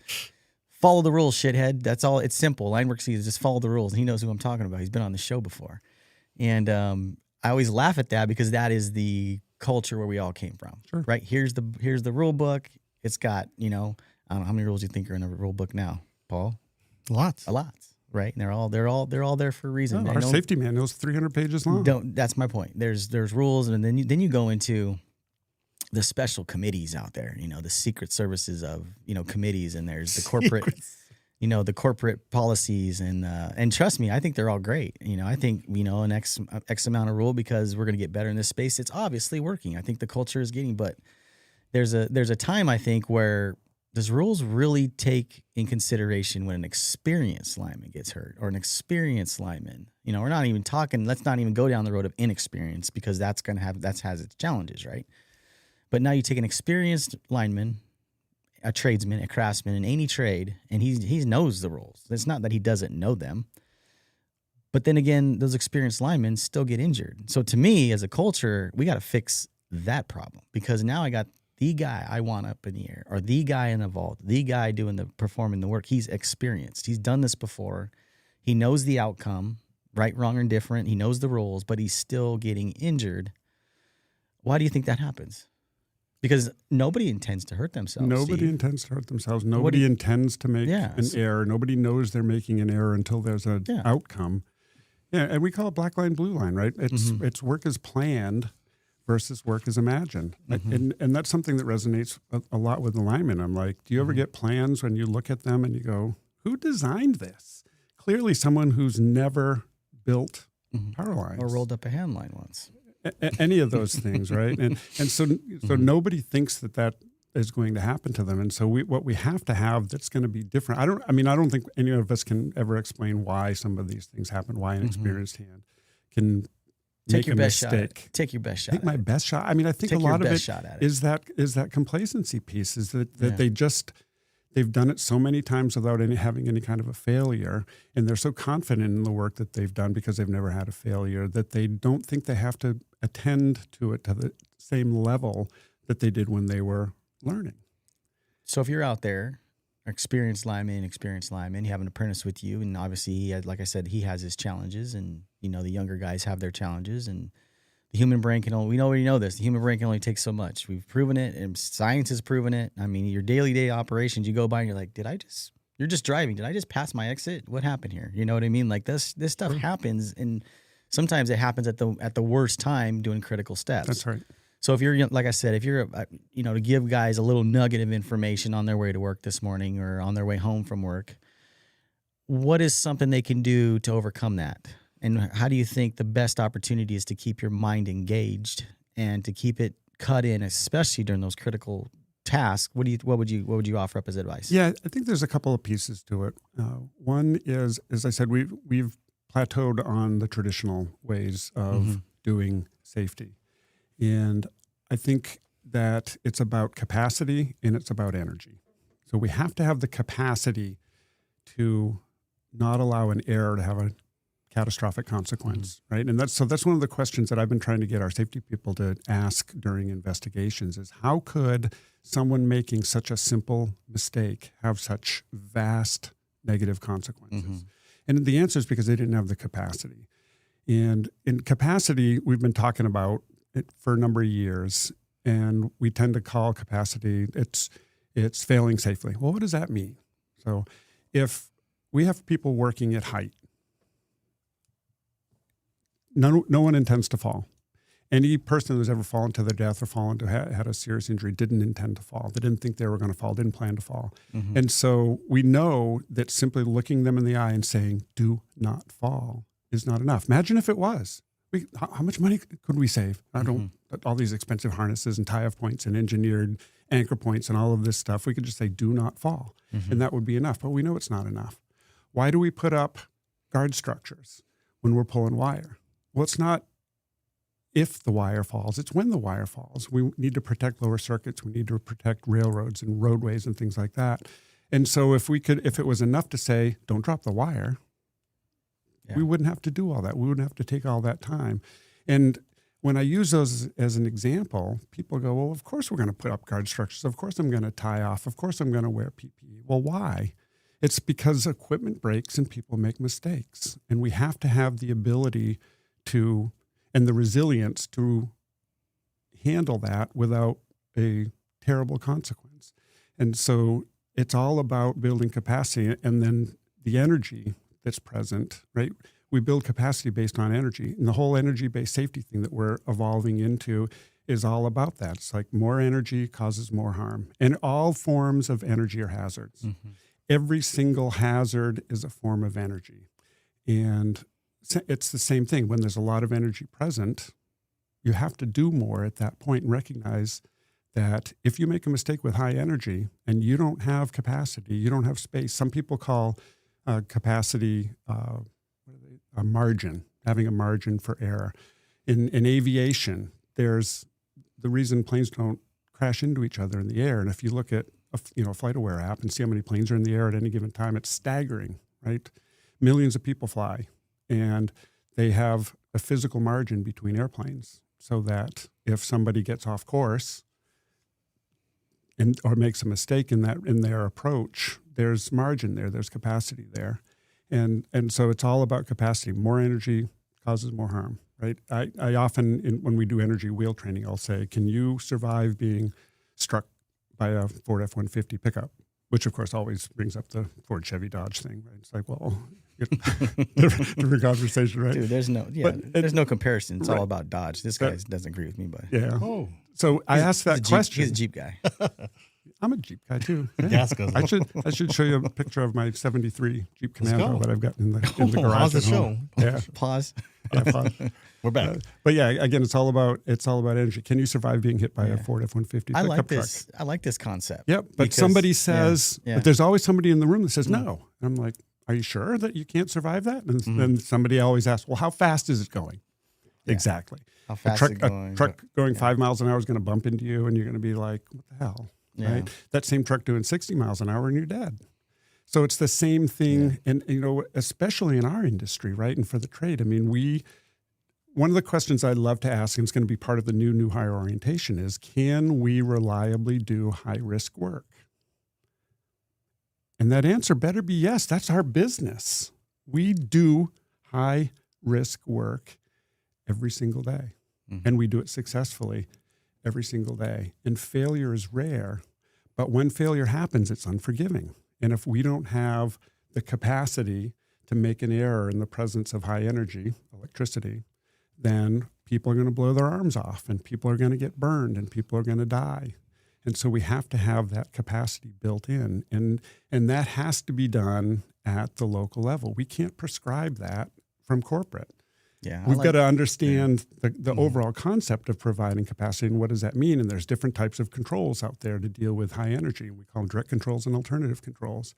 follow the rules, shithead. That's all. It's simple. Line work is just follow the rules. And he knows who I'm talking about. He's been on the show before. And I always laugh at that because that is the culture where we all came from. Sure. Right? Here's the rule book. It's got, I don't know how many rules you think are in the rule book now, Paul? Lots. A lot. Right? And they're all there for a reason. Our safety manual is 300 pages long. That's my point. There's rules, and then you go into the special committees out there, the secret services of, committees, and there's the corporate, the corporate policies, and trust me, I think they're all great. I think, an X amount of rule because we're going to get better in this space. It's obviously working. I think the culture is getting, but there's a time, I think, where does rules really take in consideration when an experienced lineman gets hurt or an experienced lineman? We're not even talking, let's not even go down the road of inexperience because that has its challenges, right? But now you take an experienced lineman, a tradesman, a craftsman in any trade, and he knows the rules. It's not that he doesn't know them. But then again, those experienced linemen still get injured. So to me, as a culture, we got to fix that problem because now I got the guy I want up in the air or the guy in the vault, the guy performing the work. He's experienced. He's done this before. He knows the outcome, right, wrong, or indifferent. He knows the rules, but he's still getting injured. Why do you think that happens? Because nobody intends to hurt themselves. Nobody intends to hurt themselves. Nobody intends to make an error. Nobody knows they're making an error until there's an outcome. Yeah, and we call it black line, blue line, right? It's work as planned versus work as imagined. And that's something that resonates a lot with the linemen. I'm like, do you ever get plans when you look at them and you go, who designed this? Clearly someone who's never built power lines. Or rolled up a hand line once. Any of those things, right? And so nobody thinks that is going to happen to them. And so what we have to have that's going to be different. I don't think any of us can ever explain why some of these things happen, why an experienced hand can Take make your a best mistake. shot. Take your best shot. Take my best shot. I mean, I think a lot of it is that complacency piece is that they've done it so many times without having any kind of a failure. And they're so confident in the work that they've done because they've never had a failure that they don't think they have to attend to it to the same level that they did when they were learning. So if you're out there, experienced lineman, you have an apprentice with you, and obviously, like I said, he has his challenges, and the younger guys have their challenges, and the human brain we already know this. The human brain can only take so much. We've proven it, and science has proven it. I mean, your daily operations, you go by and you're like, you're just driving. Did I just pass my exit? What happened here? You know what I mean? Like this stuff happens, and sometimes it happens at the worst time doing critical steps. That's right. So if you're, like I said, to give guys a little nugget of information on their way to work this morning or on their way home from work, what is something they can do to overcome that? And how do you think the best opportunity is to keep your mind engaged and to keep it cut in, especially during those critical tasks? What would you offer up as advice? Yeah, I think there's a couple of pieces to it. One is, as I said, we've plateaued on the traditional ways of doing safety. And I think that it's about capacity and it's about energy. So we have to have the capacity to not allow an error to have a catastrophic consequence, right? And that's one of the questions that I've been trying to get our safety people to ask during investigations is how could someone making such a simple mistake have such vast negative consequences? And the answer is because they didn't have the capacity. And in capacity, we've been talking about it for a number of years, and we tend to call capacity, it's failing safely. Well, what does that mean? So if we have people working at height, no one intends to fall. Any person who's ever fallen to their death or had a serious injury didn't intend to fall. They didn't think they were going to fall, didn't plan to fall. And so we know that simply looking them in the eye and saying, do not fall, is not enough. Imagine if it was. How much money could we save? All these expensive harnesses and tie-off points and engineered anchor points and all of this stuff. We could just say, do not fall. And that would be enough. But we know it's not enough. Why do we put up guard structures when we're pulling wire? Well, it's not if the wire falls, it's when the wire falls. We need to protect lower circuits. We need to protect railroads and roadways and things like that. And so if it was enough to say, don't drop the wire, we wouldn't have to do all that. We wouldn't have to take all that time. And when I use those as an example, people go, well, of course we're going to put up guard structures. Of course I'm going to tie off. Of course I'm going to wear PPE. Well, why? It's because equipment breaks and people make mistakes. And we have to have the ability and the resilience to handle that without a terrible consequence. And so it's all about building capacity and then the energy that's present, right? We build capacity based on energy. And the whole energy-based safety thing that we're evolving into is all about that. It's like more energy causes more harm. And all forms of energy are hazards. Mm-hmm. Every single hazard is a form of energy. And it's the same thing. When there's a lot of energy present, you have to do more at that point and recognize that if you make a mistake with high energy and you don't have capacity, you don't have space. Some people call capacity a margin, having a margin for error. In aviation, there's the reason planes don't crash into each other in the air. And if you look at a FlightAware app and see how many planes are in the air at any given time, it's staggering, right? Millions of people fly, and they have a physical margin between airplanes so that if somebody gets off course or makes a mistake in their approach, there's margin there, there's capacity there. And so it's all about capacity. More energy causes more harm, right? I often, when we do energy wheel training, I'll say, can you survive being struck by a Ford F-150 pickup? Which, of course, always brings up the Ford Chevy Dodge thing, right? It's like, well, different conversation, right? Dude, there's no comparison. It's all about Dodge. This guy doesn't agree with me, but yeah. Oh, so I asked that question. He's a Jeep guy. I'm a Jeep guy too. Yeah. Gas goes. I should show you a picture of my '73 Jeep Commando that I've got in the garage. Pause the at show. home. Yeah. Pause. Yeah, pause. We're back. But yeah, again, it's all about energy. Can you survive being hit by a Ford F-150 pickup I like truck? this. I like this concept. Yep. But somebody says, but there's always somebody in the room that says no. And I'm like, are you sure that you can't survive that? And then somebody always asks, well, how fast is it going? Yeah. Exactly. How fast is it going? A truck going 5 miles an hour is going to bump into you, and you're going to be like, what the hell? Yeah. Right? That same truck doing 60 miles an hour, and you're dead. So it's the same thing, and especially in our industry, right? And for the trade, I mean, one of the questions I'd love to ask, and it's going to be part of the new hire orientation, is can we reliably do high risk work? And that answer better be yes. That's our business. We do high risk work every single day, and we do it successfully every single day. And failure is rare, but when failure happens, it's unforgiving. And if we don't have the capacity to make an error in the presence of high energy, electricity, then people are going to blow their arms off, and people are going to get burned, and people are going to die. And so we have to have that capacity built in, and that has to be done at the local level. We can't prescribe that from corporate. Yeah, we've got to understand the overall concept of providing capacity and what does that mean. And there's different types of controls out there to deal with high energy. We call them direct controls and alternative controls.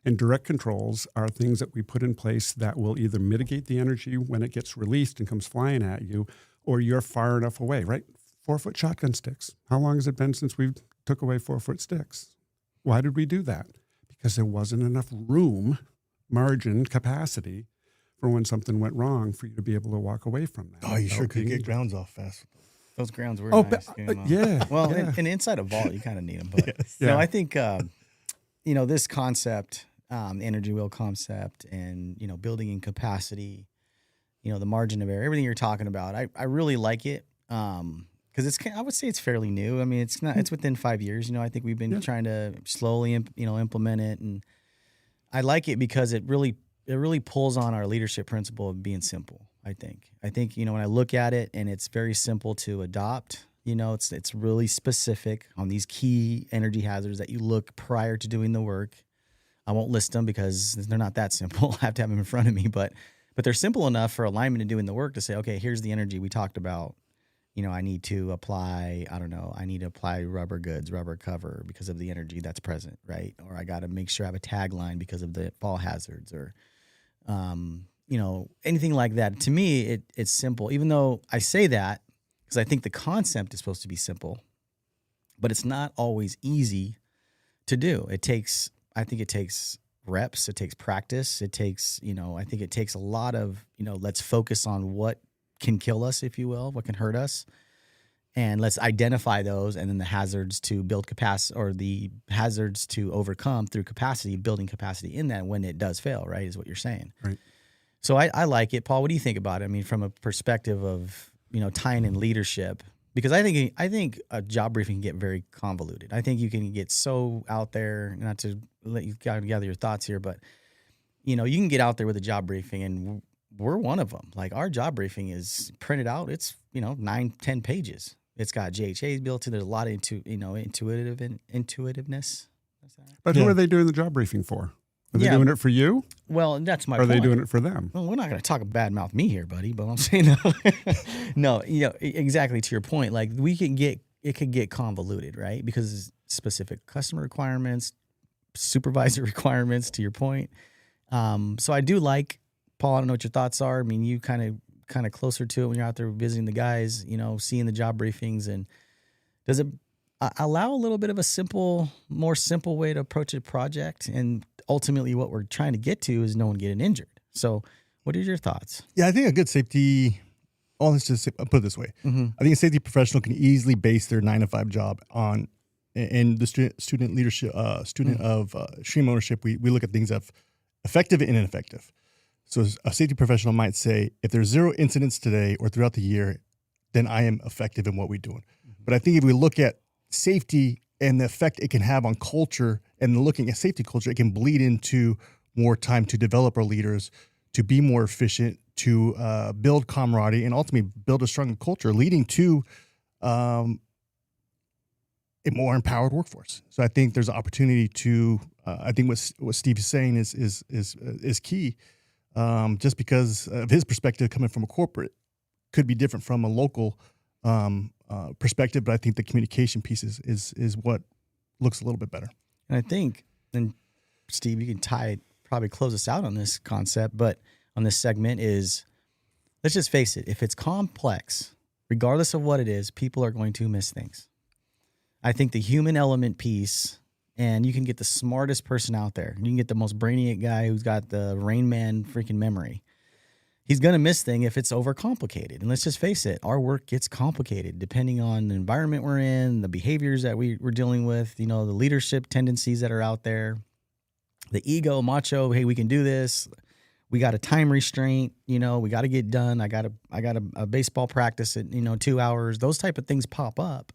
And direct controls are things that we put in place that will either mitigate the energy when it gets released and comes flying at you, or you're far enough away, right? 4-foot shotgun sticks. How long has it been since we took away 4-foot sticks? Why did we do that? Because there wasn't enough room, margin, capacity for when something went wrong for you to be able to walk away from that. Oh, you sure could get grounds off fast. Those grounds were nice. Yeah. Well, and inside a vault, you kind of need them. But I think, this concept, the energy wheel concept and, building in capacity, the margin of error, everything you're talking about, I really like it. Because I would say it's fairly new. I mean, it's within 5 years. I think we've been trying to slowly, implement it. And I like it because it really pulls on our leadership principle of being simple. I think, when I look at it and it's very simple to adopt, it's really specific on these key energy hazards that you look prior to doing the work. I won't list them because they're not that simple. I have to have them in front of me, but they're simple enough for alignment and doing the work to say, okay, here's the energy we talked about. I need to apply, rubber goods, rubber cover because of the energy that's present, right? Or I got to make sure I have a tagline because of the fall hazards or, anything like that. To me, it's simple, even though I say that because I think the concept is supposed to be simple, but it's not always easy to do. It takes, I think it takes reps, it takes practice, it takes, I think it takes a lot of, let's focus on what can kill us, if you will, what can hurt us. And let's identify those, and then the hazards to build capacity, or the hazards to overcome through capacity, building capacity in that when it does fail, right, is what you're saying. Right. So I like it. Paul, what do you think about it? I mean, from a perspective of, tying in leadership, because I think a job briefing can get very convoluted. I think you can get so out there, not to let you gather your thoughts here, but, you can get out there with a job briefing, and we're one of them. Like, our job briefing is printed out. It's, 9-10 pages. It's got JHAs built in. There's a lot of intuitiveness. But who are they doing the job briefing for? Are they doing it for you? Well, that's my point. point. Are they doing it for them? Well, we're not going to talk bad mouth me here, buddy, but I'm saying no, exactly to your point. Like, it could get convoluted, right? Because specific customer requirements, supervisor requirements, to your point. So I do like, Paul, I don't know what your thoughts are. I mean, you kind of closer to it when you're out there visiting the guys, seeing the job briefings, and does it allow a little bit of a more simple way to approach a project? And ultimately what we're trying to get to is no one getting injured. So what are your thoughts? Yeah, I think a good safety, let's just put it this way. Mm-hmm. I think a safety professional can easily base their 9-to-5 job on, in the student leadership, of stream ownership, we look at things of effective and ineffective. So a safety professional might say, if there's 0 incidents today or throughout the year, then I am effective in what we're doing. Mm-hmm. But I think if we look at safety and the effect it can have on culture, and looking at safety culture, it can bleed into more time to develop our leaders, to be more efficient, to build camaraderie, and ultimately build a stronger culture, leading to a more empowered workforce. So I think there's an opportunity to. I think what Steve is saying is key. Just because of his perspective coming from a corporate could be different from a local perspective, but I think the communication piece is what looks a little bit better. And I think, and Steve, you can probably close us out on this concept, but on this segment is, let's just face it, if it's complex, regardless of what it is, people are going to miss things. I think the human element piece, and you can get the smartest person out there. You can get the most brainiac guy who's got the Rain Man freaking memory. He's going to miss things if it's overcomplicated. And let's just face it, our work gets complicated depending on the environment we're in, the behaviors that we're dealing with, the leadership tendencies that are out there, the ego, macho, hey, we can do this. We got a time restraint, we got to get done. I got a baseball practice at, 2 hours. Those type of things pop up.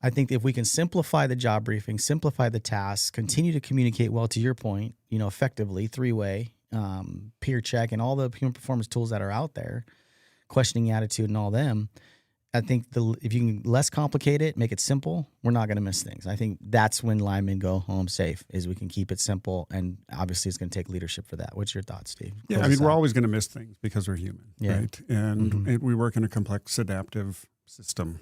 I think if we can simplify the job briefing, simplify the tasks, continue to communicate well, to your point, effectively, 3-way, peer check, and all the human performance tools that are out there, questioning attitude and all them, I think if you can less complicate it, make it simple, we're not going to miss things. I think that's when linemen go home safe, is we can keep it simple, and obviously it's going to take leadership for that. What's your thoughts, Steve? Yeah, we're always going to miss things because we're human, right? And we work in a complex adaptive system.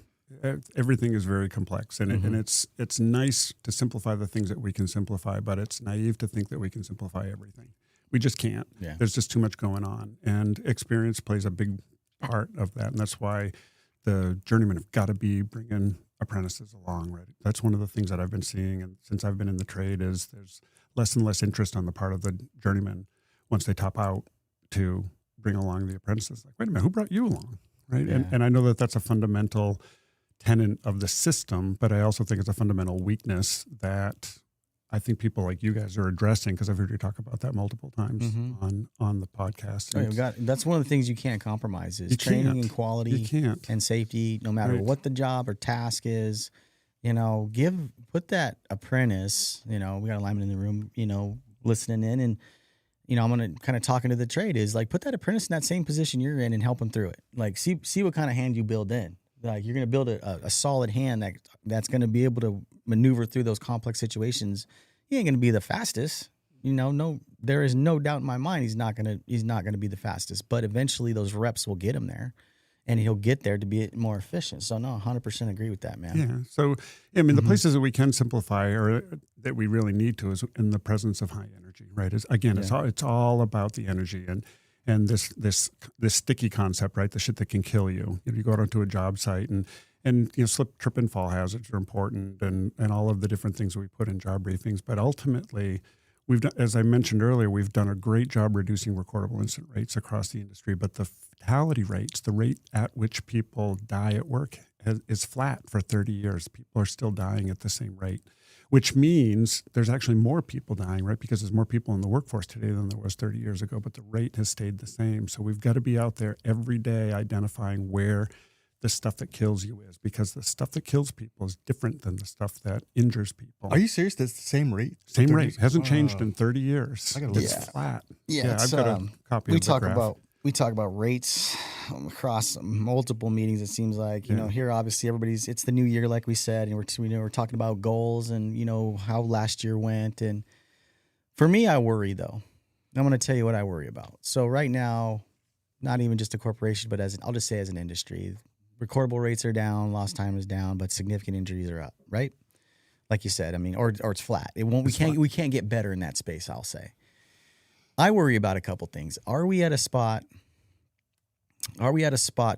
Everything is very complex, and it's nice to simplify the things that we can simplify, but it's naive to think that we can simplify everything. We just can't. Yeah. There's just too much going on, and experience plays a big part of that, and that's why the journeymen have got to be bringing apprentices along. Right, that's one of the things that I've been seeing, and since I've been in the trade, is there's less and less interest on the part of the journeymen once they top out to bring along the apprentices. Like, wait a minute, who brought you along? Right, yeah. And I know that that's a fundamental tenet of the system, but I also think it's a fundamental weakness that I think people like you guys are addressing, because I've heard you talk about that multiple times on the podcast. Right, that's one of the things you can't compromise is training and quality and safety, no matter what the job or task is. Put that apprentice, we got a lineman in the room, listening in, and I'm going to kind of talking to the trade is like, put that apprentice in that same position you're in and help him through it. Like, see what kind of hand you build in. Like, you're going to build a solid hand that's going to be able to maneuver through those complex situations. He ain't going to be the fastest. No, there is no doubt in my mind he's not going to be the fastest. But eventually those reps will get him there, and he'll get there to be more efficient. So no, 100% agree with that, man. Yeah. So I mean, the places that we can simplify, or that we really need to, is in the presence of high energy. Right. It's all about the energy and this sticky concept, right? The shit that can kill you. You go out onto a job site, and slip, trip, and fall hazards are important, and all of the different things we put in job briefings. But ultimately, we've done, as I mentioned earlier, we've done a great job reducing recordable incident rates across the industry, but the fatality rates, the rate at which people die at work, is flat for 30 years. People are still dying at the same rate, which means there's actually more people dying, right? Because there's more people in the workforce today than there was 30 years ago, but the rate has stayed the same. So we've got to be out there every day identifying where the stuff that kills you is, because the stuff that kills people is different than the stuff that injures people. Are you serious? That's the same rate? Same rate. Hasn't changed in 30 years. I gotta look It's at that. flat. Yeah, I've got a copy of the graph. We talk about rates across multiple meetings. It seems like, you know, here obviously it's the new year, like we said, and we're talking about goals and, you know, how last year went. And for me, I worry though. I'm going to tell you what I worry about. So right now, not even just a corporation, but I'll just say as an industry, recordable rates are down, lost time is down, but significant injuries are up, right? Like you said, I mean, or it's flat. We can't get better in that space, I'll say. I worry about a couple things. Are we at a spot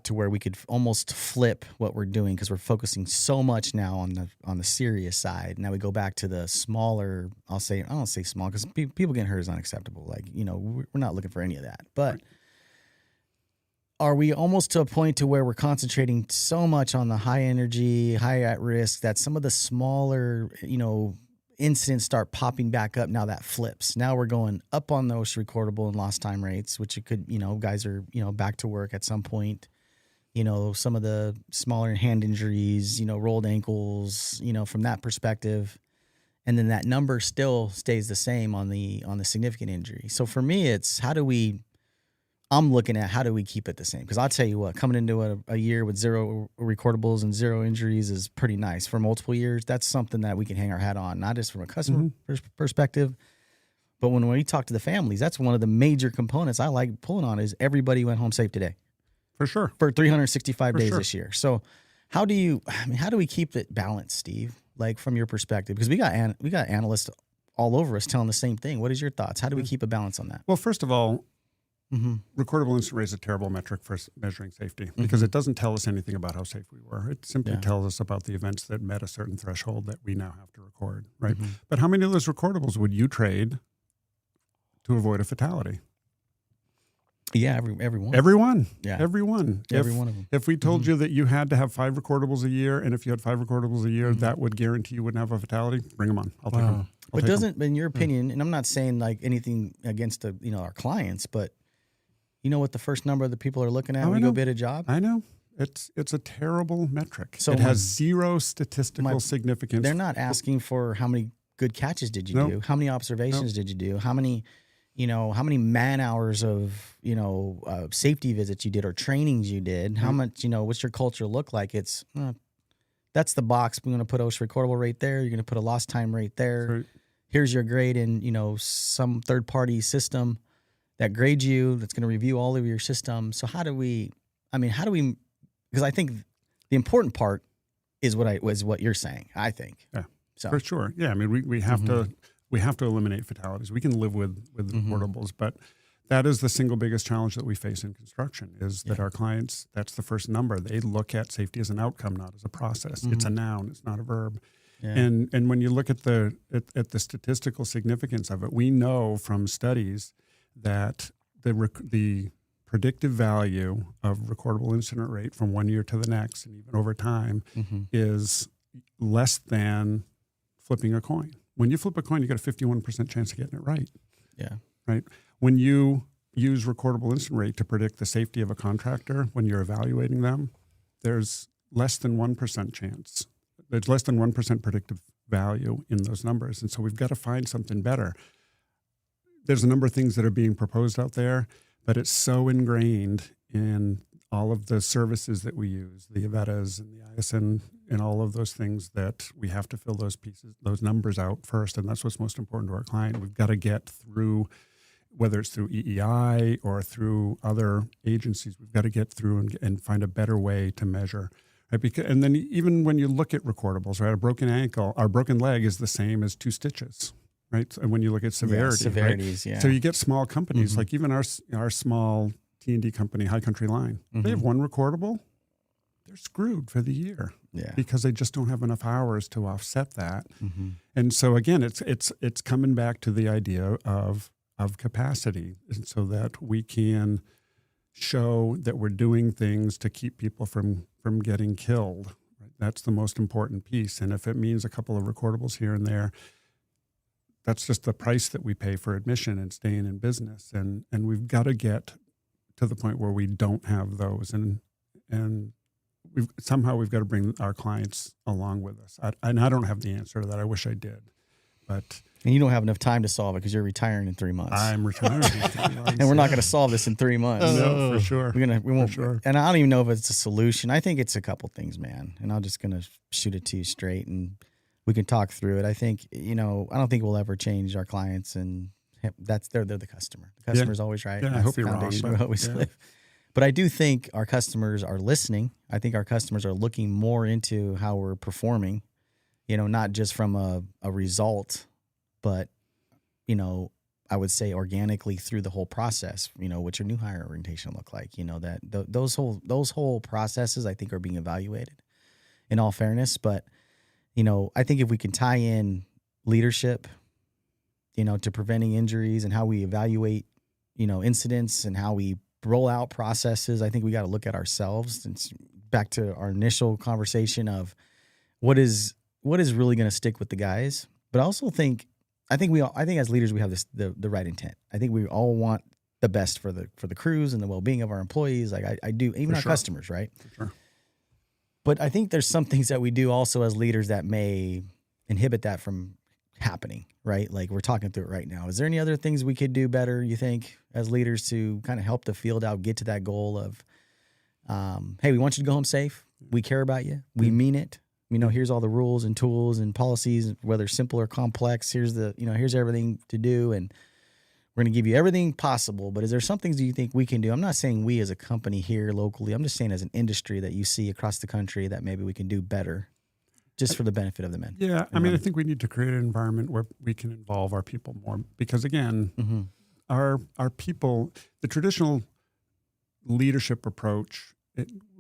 to where we could almost flip what we're doing, because we're focusing so much now on the serious side? Now we go back to the smaller, I don't say small, because people getting hurt is unacceptable. Like, you know, we're not looking for any of that. But are we almost to a point to where we're concentrating so much on the high energy, high at risk, that some of the smaller, you know, incidents start popping back up? Now that flips. Now we're going up on those recordable and lost time rates, which it could, you know, guys are, you know, back to work at some point. You know, some of the smaller hand injuries, you know, rolled ankles, you know, from that perspective. And then that number still stays the same on the significant injury. So for me, I'm looking at how do we keep it the same? Because I'll tell you what, coming into a year with 0 recordables and 0 injuries is pretty nice. For multiple years, that's something that we can hang our hat on, not just from a customer perspective, but when we talk to the families, that's one of the major components I like pulling on is everybody went home safe today. For sure. For 365 days this year. So how do we keep it balanced, Steve? Like from your perspective, because we got analysts all over us telling the same thing. What is your thoughts? How do we keep a balance on that? Well, first of all, recordable incident rate is a terrible metric for measuring safety because it doesn't tell us anything about how safe we were. It simply tells us about the events that met a certain threshold that we now have to record, right? But how many of those recordables would you trade to avoid a fatality? Yeah, everyone. Everyone. Yeah. Everyone. Every one of them. If we told you that you had to have 5 recordables a year, and if you had 5 recordables a year, that would guarantee you wouldn't have a fatality, bring them on. I'll take them. But doesn't, in your opinion, and I'm not saying like anything against our clients, but you know what the first number of the people are looking at when you go bid a job? I know. It's a terrible metric. So it has zero statistical significance. They're not asking for how many good catches did you do? How many observations did you do? How many man hours of, safety visits you did or trainings you did? How much, what's your culture look like? It's, that's the box. We're going to put OSHA recordable rate there. You're going to put a lost time rate there. Right. Here's your grade in, some third party system that grades you, that's going to review all of your systems. So how do we, because I think the important part is what you're saying, I think. Yeah, so. For sure. Yeah, we have to eliminate fatalities. We can live with recordables, but that is the single biggest challenge that we face in construction is that our clients, that's the first number. They look at safety as an outcome, not as a process. It's a noun, it's not a verb. Yeah. And when you look at the statistical significance of it, we know from studies that the predictive value of recordable incident rate from one year to the next and even over time is less than flipping a coin. When you flip a coin, you got a 51% chance of getting it right. Yeah. Right. When you use recordable incident rate to predict the safety of a contractor, when you're evaluating them, there's less than 1% chance. There's less than 1% predictive value in those numbers. And so we've got to find something better. There's a number of things that are being proposed out there, but it's so ingrained in all of the services that we use, the Avetas and the ISN and all of those things that we have to fill those numbers out first. And that's what's most important to our client. We've got to get through, whether it's through EEI or through other agencies, we've got to get through and find a better way to measure. Right? And then even when you look at recordables, right, a broken ankle, our broken leg is the same as 2 stitches. Right, and when you look at severities, right? So you get small companies like even our small T&D company, High Country Line. They have 1 recordable. They're screwed for the year. because they just don't have enough hours to offset that. And so again, it's coming back to the idea of capacity, and so that we can show that we're doing things to keep people from getting killed. Right? That's the most important piece. And if it means a couple of recordables here and there, that's just the price that we pay for admission and staying in business. And we've got to get to the point where we don't have those. And we've got to bring our clients along with us. I don't have the answer to that. I wish I did. And you don't have enough time to solve it because you're retiring in 3 months. I'm retiring in 3 months. And we're not going to solve this in 3 months. No, for sure. We won't. For sure. And I don't even know if it's a solution. I think it's a couple things, man. And I'm just going to shoot it to you straight, and we can talk through it. I think, I don't think we'll ever change our clients, and they're the customer. The customer's always right. Yeah, I hope you're wrong. We always live. But I do think our customers are listening. I think our customers are looking more into how we're performing, not just from a result, but, I would say organically through the whole process, what's your new hire orientation look like? That those whole processes I think are being evaluated in all fairness. But, I think if we can tie in leadership, to preventing injuries and how we evaluate, incidents and how we roll out processes, I think we got to look at ourselves. It's back to our initial conversation of what is really going to stick with the guys. But I also think as leaders, we have the right intent. I think we all want the best for the crews and the well-being of our employees. Like I do, even our customers, right? For sure. But I think there's some things that we do also as leaders that may inhibit that from happening, right? Like we're talking through it right now. Is there any other things we could do better, you think, as leaders to kind of help the field out, get to that goal of, hey, we want you to go home safe. We care about you. We mean it. Here's all the rules and tools and policies, whether simple or complex. Here's here's everything to do, and we're going to give you everything possible. But is there some things you think we can do? I'm not saying we as a company here locally. I'm just saying as an industry that you see across the country that maybe we can do better, just for the benefit of the men. Yeah, I think we need to create an environment where we can involve our people more, because again, our people, the traditional leadership approach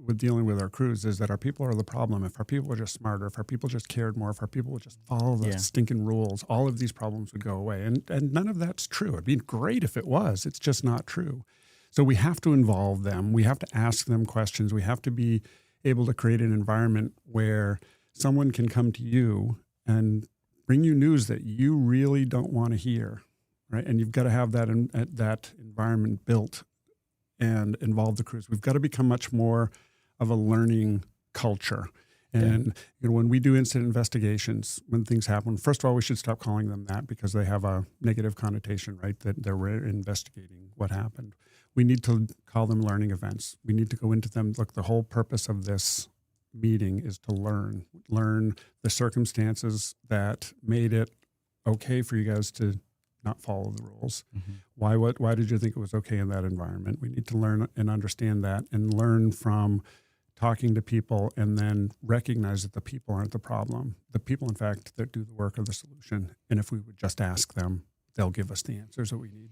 with dealing with our crews is that our people are the problem. If our people were just smarter, if our people just cared more, if our people would just follow the stinking rules, all of these problems would go away. And none of that's true. It'd be great if it was. It's just not true. So we have to involve them. We have to ask them questions. We have to be able to create an environment where someone can come to you and bring you news that you really don't want to hear, right? And you've got to have that environment built and involve the crews. We've got to become much more of a learning culture. And when we do incident investigations, when things happen, first of all, we should stop calling them that because they have a negative connotation, right? That they're investigating what happened. We need to call them learning events. We need to go into them. Look, the whole purpose of this meeting is to learn the circumstances that made it okay for you guys to not follow the rules. Why did you think it was okay in that environment? We need to learn and understand that and learn from talking to people, and then recognize that the people aren't the problem. The people, in fact, that do the work are the solution. And if we would just ask them, they'll give us the answers that we need.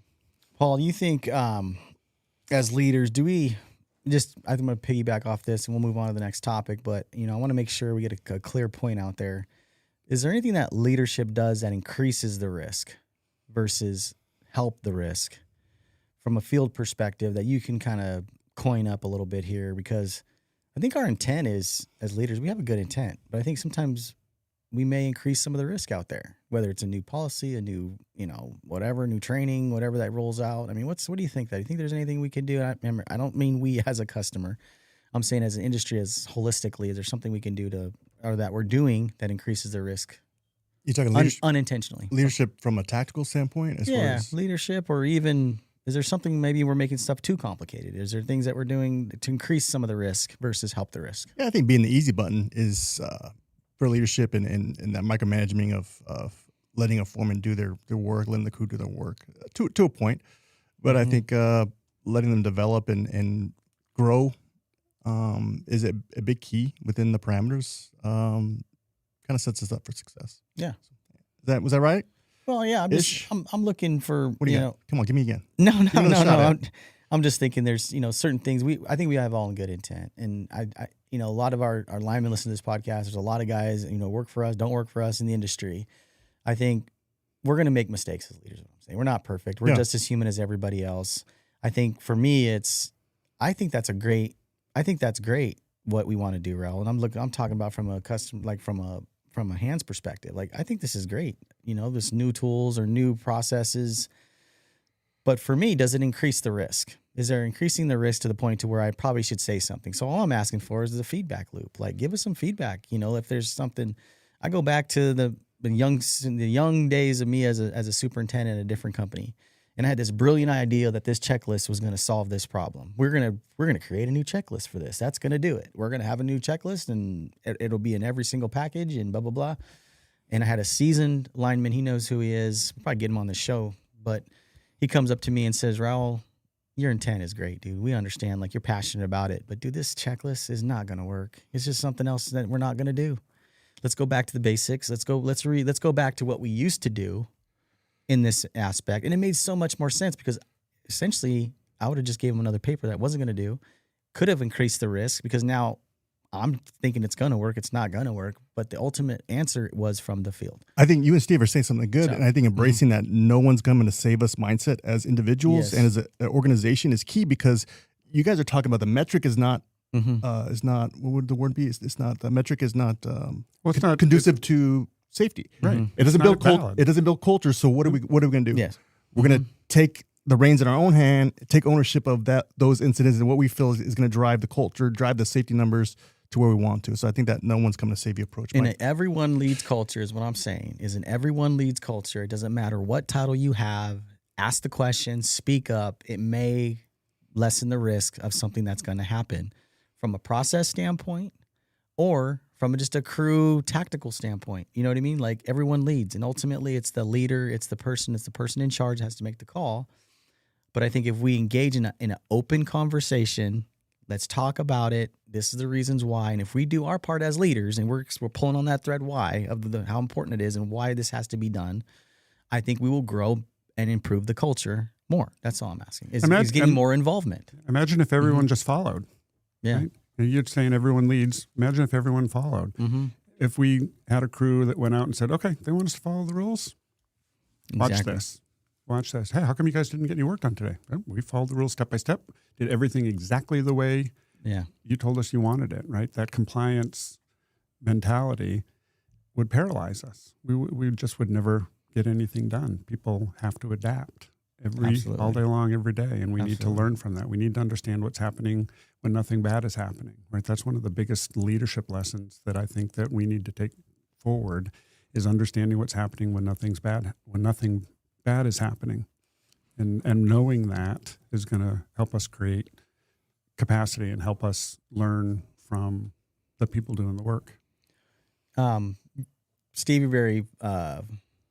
Paul, you think as leaders, do we just, I'm going to piggyback off this and we'll move on to the next topic, but I want to make sure we get a clear point out there. Is there anything that leadership does that increases the risk versus help the risk from a field perspective that you can kind of coin up a little bit here? Because I think our intent is, as leaders, we have a good intent, but I think sometimes we may increase some of the risk out there, whether it's a new policy, a new, whatever, new training, whatever that rolls out. I mean, what do you think? Do you think there's anything we can do? I don't mean we as a customer. I'm saying as an industry, as holistically, is there something we can do or that we're doing that increases the risk? You're talking leadership, unintentionally. Leadership from a tactical standpoint? Leadership, or even, is there something maybe we're making stuff too complicated? Is there things that we're doing to increase some of the risk versus help the risk? Yeah, I think being the easy button is for leadership and that micromanaging of letting a foreman do their work, letting the crew do their work to a point. But I think letting them develop and grow is a big key within the parameters. Kind of sets us up for success. Yeah. Was that right? Well, yeah. I'm looking for, What do you got? Come on, give me again. No. I'm just thinking there's, certain things I think we have all in good intent. And I a lot of our linemen listen to this podcast. There's a lot of guys, work for us, don't work for us in the industry. I think we're going to make mistakes as leaders. What I'm saying. We're not perfect. We're just as human as everybody else. I think for me, I think that's great what we want to do, Raul. And I'm talking about from a custom, like from a hands perspective. Like, I think this is great. This new tools or new processes. But for me, does it increase the risk? Is there increasing the risk to the point to where I probably should say something? So all I'm asking for is the feedback loop. Like, give us some feedback. If there's something, I go back to the young days of me as a superintendent at a different company, and I had this brilliant idea that this checklist was going to solve this problem. We're gonna create a new checklist for this. That's going to do it. We're going to have a new checklist, and it'll be in every single package, and blah blah blah. And I had a seasoned lineman. He knows who he is. I'll probably get him on the show, but he comes up to me and says, Raul, your intent is great, dude. We understand, like, you're passionate about it, but dude, this checklist is not going to work. It's just something else that we're not going to do. Let's go back to the basics. Let's go back to what we used to do in this aspect. And it made so much more sense because essentially I would have just gave him another paper that wasn't going to do, could have increased the risk because now I'm thinking it's going to work. It's not going to work. But the ultimate answer was from the field. I think you and Steve are saying something good. And I think embracing that no one's coming to save us mindset as individuals and as an organization is key, because you guys are talking about the metric is not, what would the word be? It's not, the metric is not, it's not conducive to safety. Right. It doesn't build culture. It doesn't build culture. So what are we going to do? Yes. We're going to take the reins in our own hand, take ownership of those incidents and what we feel is going to drive the culture, drive the safety numbers to where we want to. So I think that no one's coming to save you approach. In an everyone leads culture is what I'm saying. Is an everyone leads culture. It doesn't matter what title you have. Ask the question. Speak up. It may lessen the risk of something that's going to happen from a process standpoint or from just a crew tactical standpoint. You know what I mean? Like, everyone leads, and ultimately it's the leader. It's the person in charge that has to make the call. But I think if we engage in an open conversation, let's talk about it. This is the reasons why. And if we do our part as leaders and we're pulling on that thread why of how important it is and why this has to be done, I think we will grow and improve the culture more. That's all I'm asking. Is getting more involvement. Imagine if everyone just followed. Yeah. Right? You're saying everyone leads. Imagine if everyone followed. If we had a crew that went out and said, okay, they want us to follow the rules. Watch this. Watch this. Hey, how come you guys didn't get any work done today? Oh, we followed the rules step by step. Did everything exactly the way you told us you wanted it, right? That compliance mentality would paralyze us. We just would never get anything done. People have to adapt all day long, every day, and we need to learn from that. We need to understand what's happening when nothing bad is happening, right? That's one of the biggest leadership lessons that I think that we need to take forward is understanding what's happening when nothing bad is happening. And knowing that is going to help us create capacity and help us learn from the people doing the work. Steve, you're very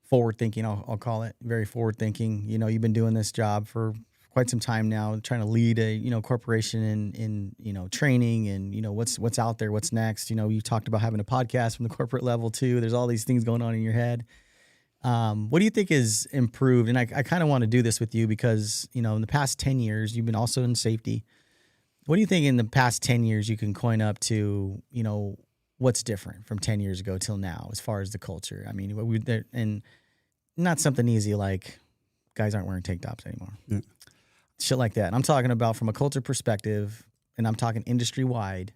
forward-thinking, I'll call it. Very forward-thinking. You've been doing this job for quite some time now, trying to lead a corporation in training and what's out there, what's next. You talked about having a podcast from the corporate level too. There's all these things going on in your head. What do you think is improved? And I kind of want to do this with you because, in the past 10 years, you've been also in safety. What do you think in the past 10 years you can coin up to, what's different from 10 years ago till now as far as the culture? I mean, and not something easy like guys aren't wearing tank tops anymore. Yeah. Shit like that. I'm talking about from a culture perspective, and I'm talking industry-wide.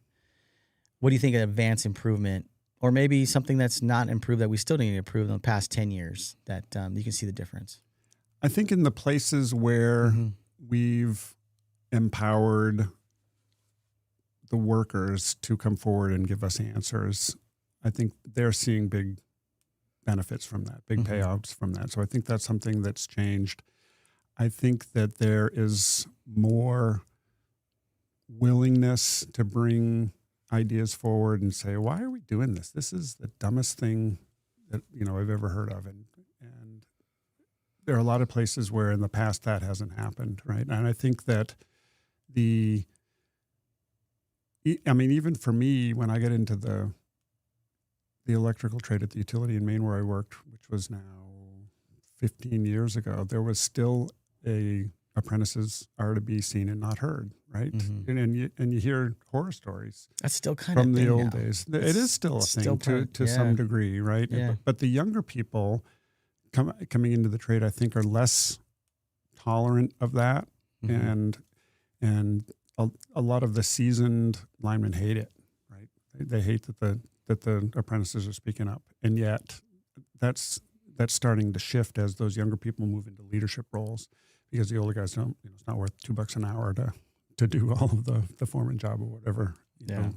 What do you think of advanced improvement? Or maybe something that's not improved that we still need to improve in the past 10 years that you can see the difference? I think in the places where we've empowered the workers to come forward and give us answers, I think they're seeing big benefits from that, big payouts from that. So I think that's something that's changed. I think that there is more willingness to bring ideas forward and say, why are we doing this? This is the dumbest thing that I've ever heard of. And there are a lot of places where in the past that hasn't happened, right? And I think that even for me, when I get into the electrical trade at the utility in Maine where I worked, which was now 15 years ago, there was still a apprentices are to be seen and not heard, right? Mm-hmm. And you hear horror stories That's still kind from of the old now. days. It is still a thing to some degree, right? Yeah. But the younger people coming into the trade, I think, are less tolerant of that, and a lot of the seasoned linemen hate it, right? They hate that the apprentices are speaking up, and yet that's starting to shift as those younger people move into leadership roles, because the older guys don't, it's not worth $2 an hour to do all of the foreman job or whatever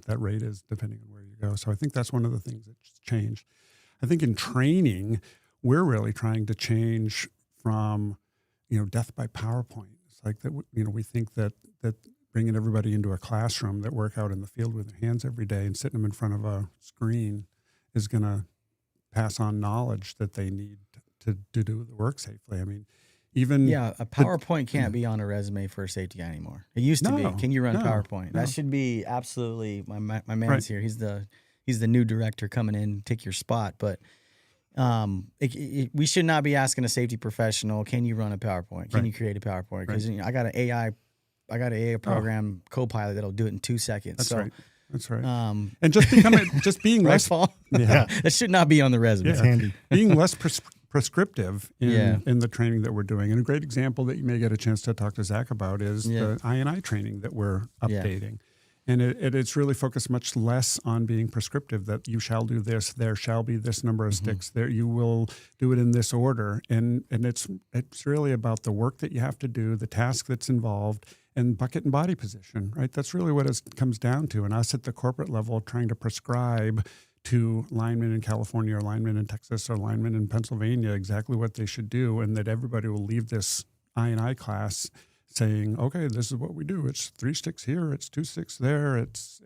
that rate is, depending on where you go. So I think that's one of the things that's changed. I think in training, we're really trying to change from, death by PowerPoint. It's like that, we think that bringing everybody into a classroom that work out in the field with their hands every day and sitting them in front of a screen is going to pass on knowledge that they need to do the work safely. I mean, even a PowerPoint can't be on a resume for a safety guy anymore. It used to be. Can you run PowerPoint? That should be absolutely. My man's here. He's the new director coming in, take your spot. But we should not be asking a safety professional, can you run a PowerPoint? Can you create a PowerPoint? Because I got an AI program Copilot that'll do it in 2 seconds. That's right. That's right. And just being less. That should not be on the resume. It's handy. Being less prescriptive in the training that we're doing. And a great example that you may get a chance to talk to Zach about is the I&I training that we're updating. And it's really focused much less on being prescriptive, that you shall do this, there shall be this number of sticks, there you will do it in this order. And it's really about the work that you have to do, the task that's involved, and bucket and body position, right? That's really what it comes down to. And us at the corporate level trying to prescribe to linemen in California or linemen in Texas or linemen in Pennsylvania exactly what they should do, and that everybody will leave this I&I class saying, okay, this is what we do. It's 3 sticks here. It's 2 sticks there. It's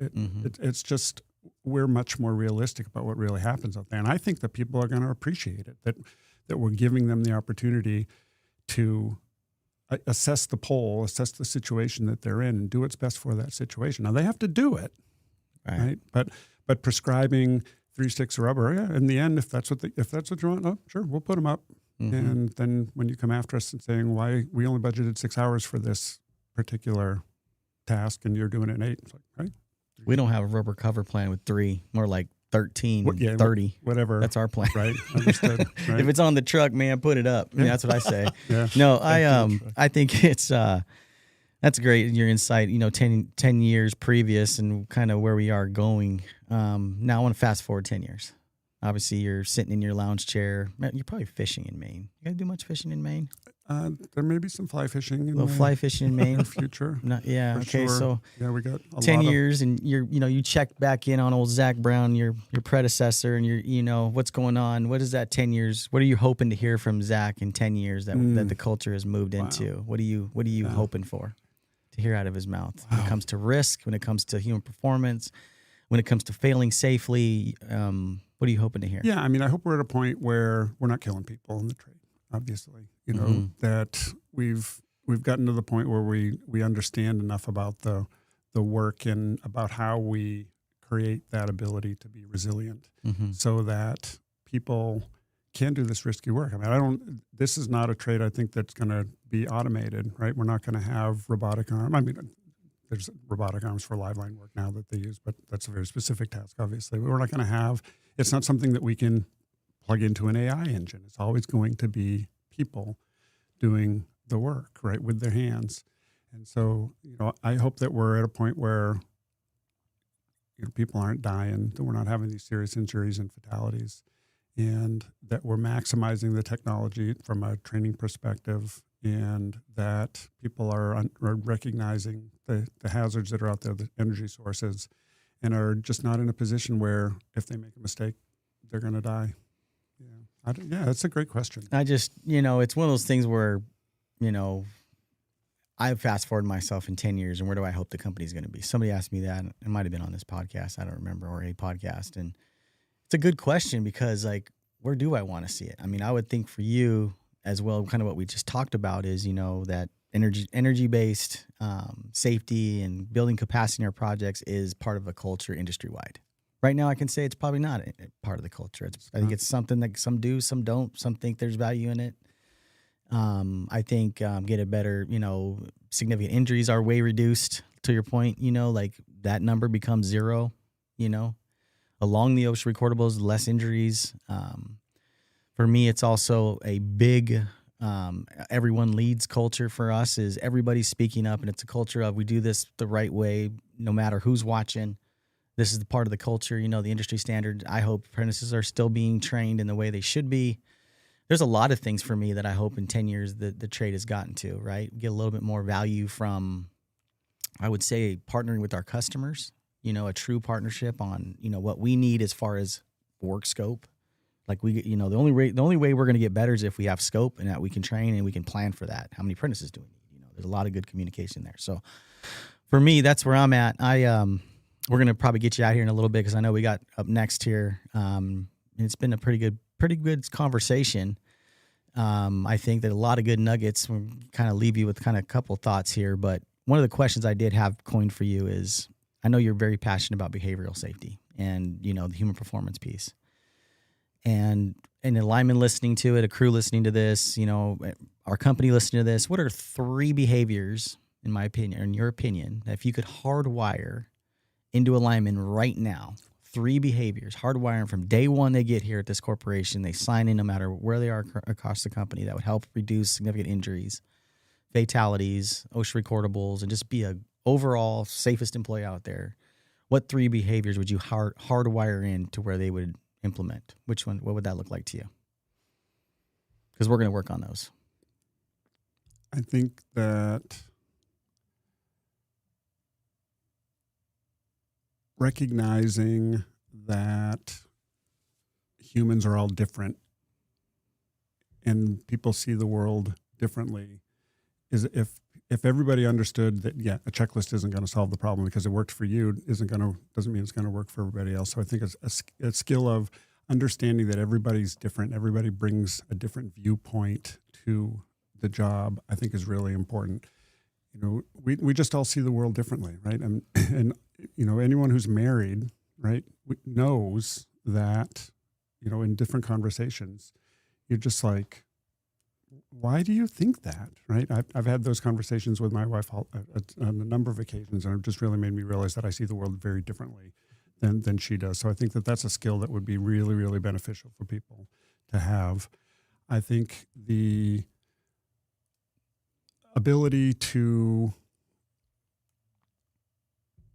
just, we're much more realistic about what really happens out there. And I think that people are going to appreciate it, that we're giving them the opportunity to assess the situation that they're in and do what's best for that situation. Now they have to do it, right? But prescribing 3 sticks of rubber, in the end, if that's what you want, sure, we'll put them up. And then when you come after us and saying why we only budgeted 6 hours for this particular task and you're doing it in 8, it's like, right? We don't have a rubber cover plan with 3, more like 13, 30. Whatever. That's our plan. Right. Understood. Right. If it's on the truck, man, put it up. Yeah. That's what I say. Yeah. No, I think it's that's great, your insight, 10 years previous and kind of where we are going. Now I want to fast forward 10 years. Obviously, you're sitting in your lounge chair. You're probably fishing in Maine. You guys do much fishing in Maine? There may be some fly fishing in fly fishing in Maine. the future. Okay, sure. So we got 10 years, and you check back in on old Zach Brown, your predecessor, and what's going on. What is that 10 years? What are you hoping to hear from Zach in 10 years that the culture has moved into? What are you hoping for to hear out of his mouth when it comes to risk, when it comes to human performance, when it comes to failing safely? What are you hoping to hear? Yeah, I mean, I hope we're at a point where we're not killing people in the trade. Obviously, that we've gotten to the point where we understand enough about the work and about how we create that ability to be resilient, so that people can do this risky work. I mean, this is not a trade I think that's going to be automated, right? We're not going to have robotic arm. I mean, there's robotic arms for live line work now that they use, but that's a very specific task, obviously. We're not going to have, it's not something that we can plug into an AI engine. It's always going to be people doing the work, right, with their hands. And so, I hope that we're at a point where people aren't dying, that we're not having these serious injuries and fatalities, and that we're maximizing the technology from a training perspective, and that people are recognizing the hazards that are out there, the energy sources, and are just not in a position where if they make a mistake, they're going to die. Yeah, that's a great question. I just, it's one of those things where, I fast forward myself in 10 years and where do I hope the company's going to be? Somebody asked me that. It might have been on this podcast. I don't remember, or a podcast. And it's a good question because, where do I want to see it? I mean, I would think for you as well, kind of what we just talked about is, that energy-based safety and building capacity in our projects is part of a culture industry-wide. Right now, I can say it's probably not a part of the culture. I think it's something that some do, some don't. Some think there's value in it. I think get a better, significant injuries are way reduced to your point, like that number becomes 0, along the OSHA recordables, less injuries. For me, it's also a big everyone leads culture for us is everybody's speaking up, and it's a culture of we do this the right way, no matter who's watching. This is the part of the culture, the industry standard. I hope apprentices are still being trained in the way they should be. There's a lot of things for me that I hope in 10 years the trade has gotten to, right? Get a little bit more value from, I would say, partnering with our customers, a true partnership on, what we need as far as work scope. Like the only way we're going to get better is if we have scope and that we can train and we can plan for that. How many apprentices do we need? There's a lot of good communication there. So for me, that's where I'm at. We're going to probably get you out here in a little bit because I know we got up next here. And it's been a pretty good conversation. I think that a lot of good nuggets. We'll kind of leave you with kind of a couple thoughts here. But one of the questions I did have coined for you is, I know you're very passionate about behavioral safety and, the human performance piece. And an alignment listening to it, a crew listening to this, our company listening to this, what are 3 behaviors, in my opinion, or in your opinion, that if you could hardwire into alignment right now, 3 behaviors, hardwiring from day one they get here at this corporation, they sign in no matter where they are across the company, that would help reduce significant injuries, fatalities, OSHA recordables, and just be a overall safest employee out there. What 3 behaviors would you hardwire in to where they would implement? What would that look like to you? Because we're going to work on those. I think that recognizing that humans are all different and people see the world differently is if everybody understood that, a checklist isn't going to solve the problem because it worked for you, doesn't mean it's going to work for everybody else. So I think it's a skill of understanding that everybody's different. Everybody brings a different viewpoint to the job, I think is really important. We just all see the world differently, right? And anyone who's married, right, knows that, in different conversations, you're just like, why do you think that, right? I've had those conversations with my wife on a number of occasions, and it just really made me realize that I see the world very differently than she does. So I think that that's a skill that would be really, really beneficial for people to have. I think the ability to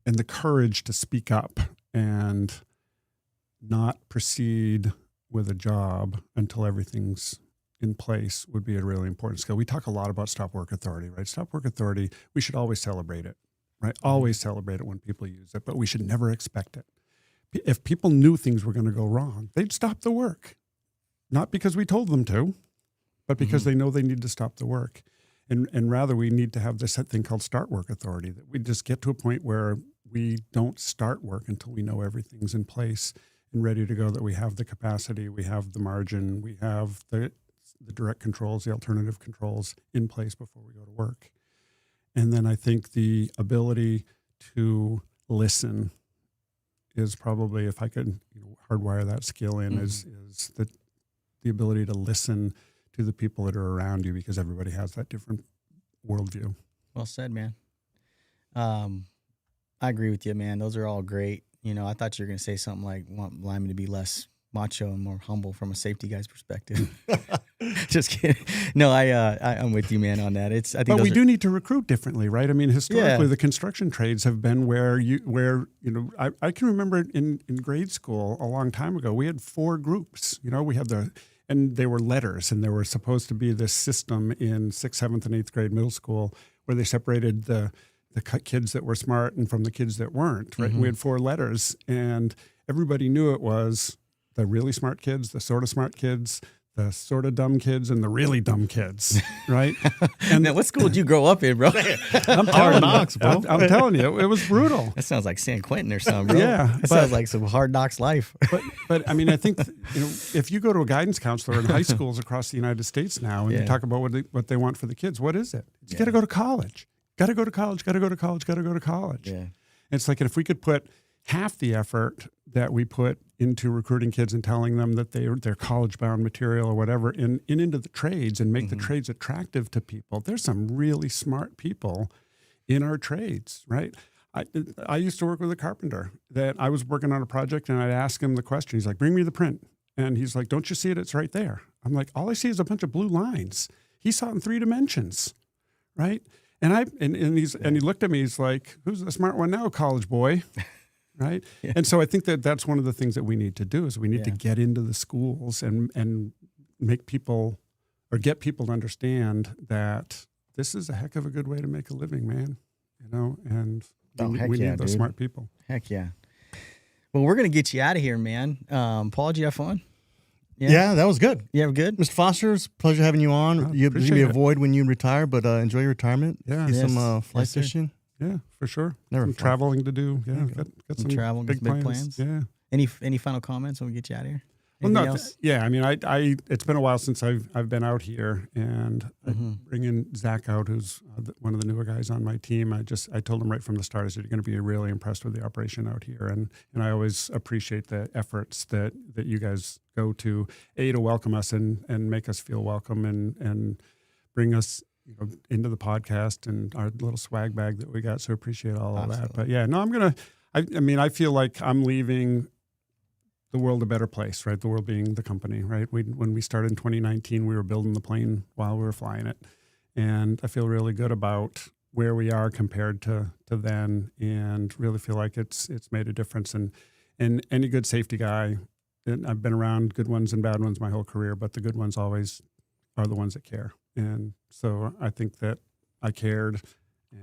and the courage to speak up and not proceed with a job until everything's in place would be a really important skill. We talk a lot about stop work authority, right? Stop work authority, we should always celebrate it, right? Always celebrate it when people use it, but we should never expect it. If people knew things were going to go wrong, they'd stop the work. Not because we told them to, but because they know they need to stop the work. And rather, we need to have this thing called start work authority, that we just get to a point where we don't start work until we know everything's in place and ready to go, that we have the capacity, we have the margin, we have the direct controls, the alternative controls in place before we go to work. And then I think the ability to listen is probably, if I could hardwire that skill in, is the ability to listen to the people that are around you, because everybody has that different worldview. Well said, man. I agree with you, man. Those are all great. I thought you were going to say something like, want linemen to be less macho and more humble from a safety guy's perspective. Just kidding. No, I'm with you, man, on that. But we do need to recruit differently, right? I mean, historically, the construction trades have been where I can remember in grade school a long time ago, we had 4 groups. We had and they were letters, and there were supposed to be this system in 6th, 7th, and 8th grade middle school where they separated the kids that were smart and from the kids that weren't, right? We had 4 letters, and everybody knew it was the really smart kids, the sort of smart kids, the sort of dumb kids, and the really dumb kids, right? And now, what school did you grow up in, bro? I'm telling you, it was brutal. That sounds like San Quentin or something, bro. Yeah. That sounds like some Hard Knocks life. But I mean, I think if you go to a guidance counselor in high schools across the United States now, and you talk about what they want for the kids, what is it? You got to go to college. Got to go to college. Got to go to college. Got to go to college. Yeah. And it's like, if we could put half the effort that we put into recruiting kids and telling them that they're college-bound material or whatever into the trades and make the trades attractive to people. There's some really smart people in our trades, right? I used to work with a carpenter that I was working on a project, and I'd ask him the question. He's like, bring me the print. And he's like, don't you see it? It's right there. I'm like, all I see is a bunch of blue lines. He saw it in 3 dimensions, right? And he looked at me, he's like, who's the smart one now, college boy? Right. Yeah. And so I think that's one of the things that we need to do is we need to get into the schools and make people or get people to understand that this is a heck of a good way to make a living, man. And we need those smart people. Heck yeah. Well, we're going to get you out of here, man. Paul, did you have fun? Yeah, that was good. You have good? Mr. Foster, it's a pleasure having you on. You'll be a void when you retire, but enjoy your retirement. Yeah. Get some fly fishing. Yeah, for sure. Never some traveling to do. Yeah, got some travel, big plans. Yeah. Any final comments when we get you out of here? Well, no, I mean, I it's been a while since I've been out here, and bringing Zach out, who's one of the newer guys on my team. I told him right from the start, I said, you're going to be really impressed with the operation out here, and I always appreciate the efforts that you guys go to welcome us and make us feel welcome and bring us into the podcast and our little swag bag that we got. So appreciate all of that. But yeah, no, I feel like I'm leaving the world a better place, right? The world being the company, right? When we started in 2019, we were building the plane while we were flying it. And I feel really good about where we are compared to then, and really feel like it's made a difference. And any good safety guy, and I've been around good ones and bad ones my whole career, but the good ones always are the ones that care. And so I think that I cared,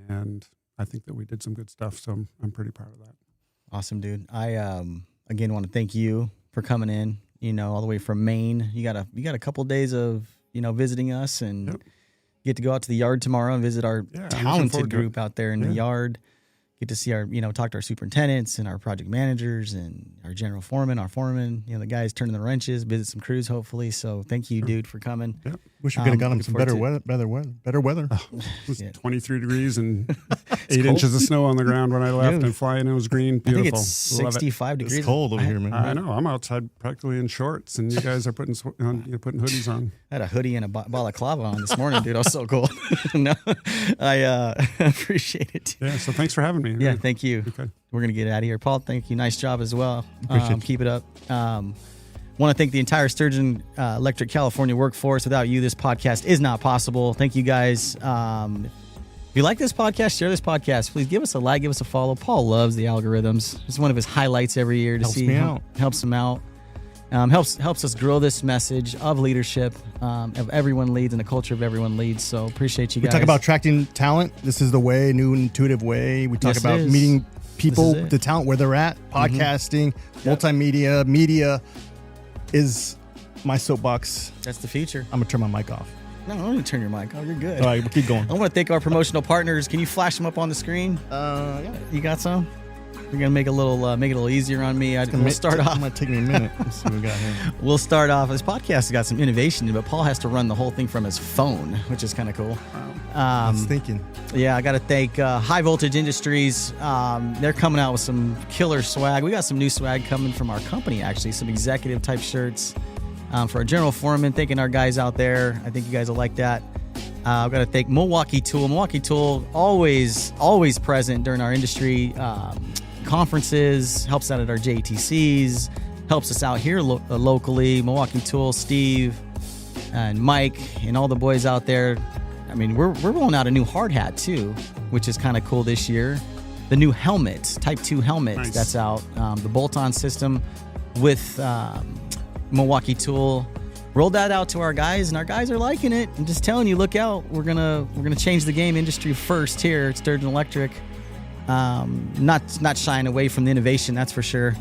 and I think that we did some good stuff. So I'm pretty proud of that. Awesome, dude. I again want to thank you for coming in. All the way from Maine. You got a couple days of visiting us, and get to go out to the yard tomorrow and visit our talented group out there in the yard. Get to see our talk to our superintendents and our project managers and our general foreman, our foreman. The guys turning the wrenches, visit some crews hopefully. So thank you, dude, for coming. Yep. Wish we could have gotten some better weather. Oh, it was 23 degrees and 8 inches of snow on the ground when I left, and flying it was green. Beautiful. I think it's 65 degrees. It's cold over here, man. I know. I'm outside practically in shorts, and you guys are putting hoodies on. I had a hoodie and a balaclava on this morning, dude. I was so cold. No, I appreciate it. Yeah. So thanks for having me. Yeah, thank you. Okay. We're going to get out of here. Paul, thank you. Nice job as well. Appreciate Keep it up. Want to thank the entire Sturgeon Electric California workforce. Without you, this podcast is not possible. Thank you, guys. If you like this podcast, share this podcast. Please give us a like, give us a follow. Paul loves the algorithms. It's one of his highlights every year to see. Helps him out. Helps us grow this message of leadership, of everyone leads, and the culture of everyone leads. So appreciate you guys. We talk about attracting talent. This is the way, new intuitive way. We talk about meeting people, the talent where they're at, podcasting, multimedia, media is my soapbox. That's the future. I'm going to turn my mic off. No, I'm going to turn your mic off. You're good. All right, we'll keep going. I want to thank our promotional partners. Can you flash them up on the screen? Yeah. You got some? We're going to make it a little easier on me. We'll start off. It might take me a minute. Let's see what we got here. We'll start off. This podcast has got some innovation, but Paul has to run the whole thing from his phone, which is kind of cool. I was thinking. Yeah, I got to thank High Voltage Industries. They're coming out with some killer swag. We got some new swag coming from our company, actually, some executive type shirts for our general foreman. Thanking our guys out there. I think you guys will like that. I've got to thank Milwaukee Tool. Milwaukee Tool, always present during our industry conferences, helps out at our JTCs, helps us out here locally. Milwaukee Tool, Steve and Mike and all the boys out there. I mean, we're rolling out a new hard hat too, which is kind of cool this year. The new helmet, Type 2 helmet that's out. The bolt-on system with Milwaukee Tool. Rolled that out to our guys, and our guys are liking it. I'm just telling you, look out. We're gonna change the game industry first here at Sturgeon Electric. Not shying away from the innovation, that's for sure.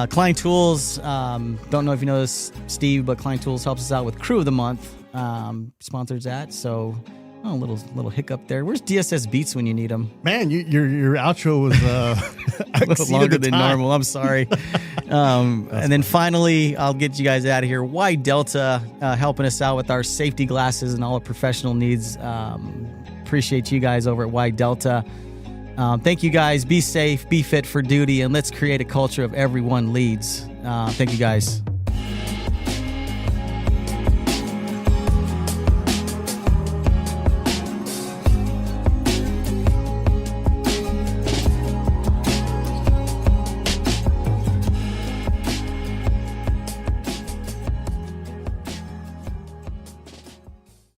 Klein Tools, don't know if you know this, Steve, but Klein Tools helps us out with Crew of the Month. Sponsors that, so a little hiccup there. Where's DSS Beats when you need them? Man, your outro was a little longer than normal. I'm sorry. And then finally, I'll get you guys out of here. Wye Delta helping us out with our safety glasses and all our professional needs. Appreciate you guys over at Wye Delta. Thank you guys. Be safe, be fit for duty, and let's create a culture of everyone leads. Thank you guys.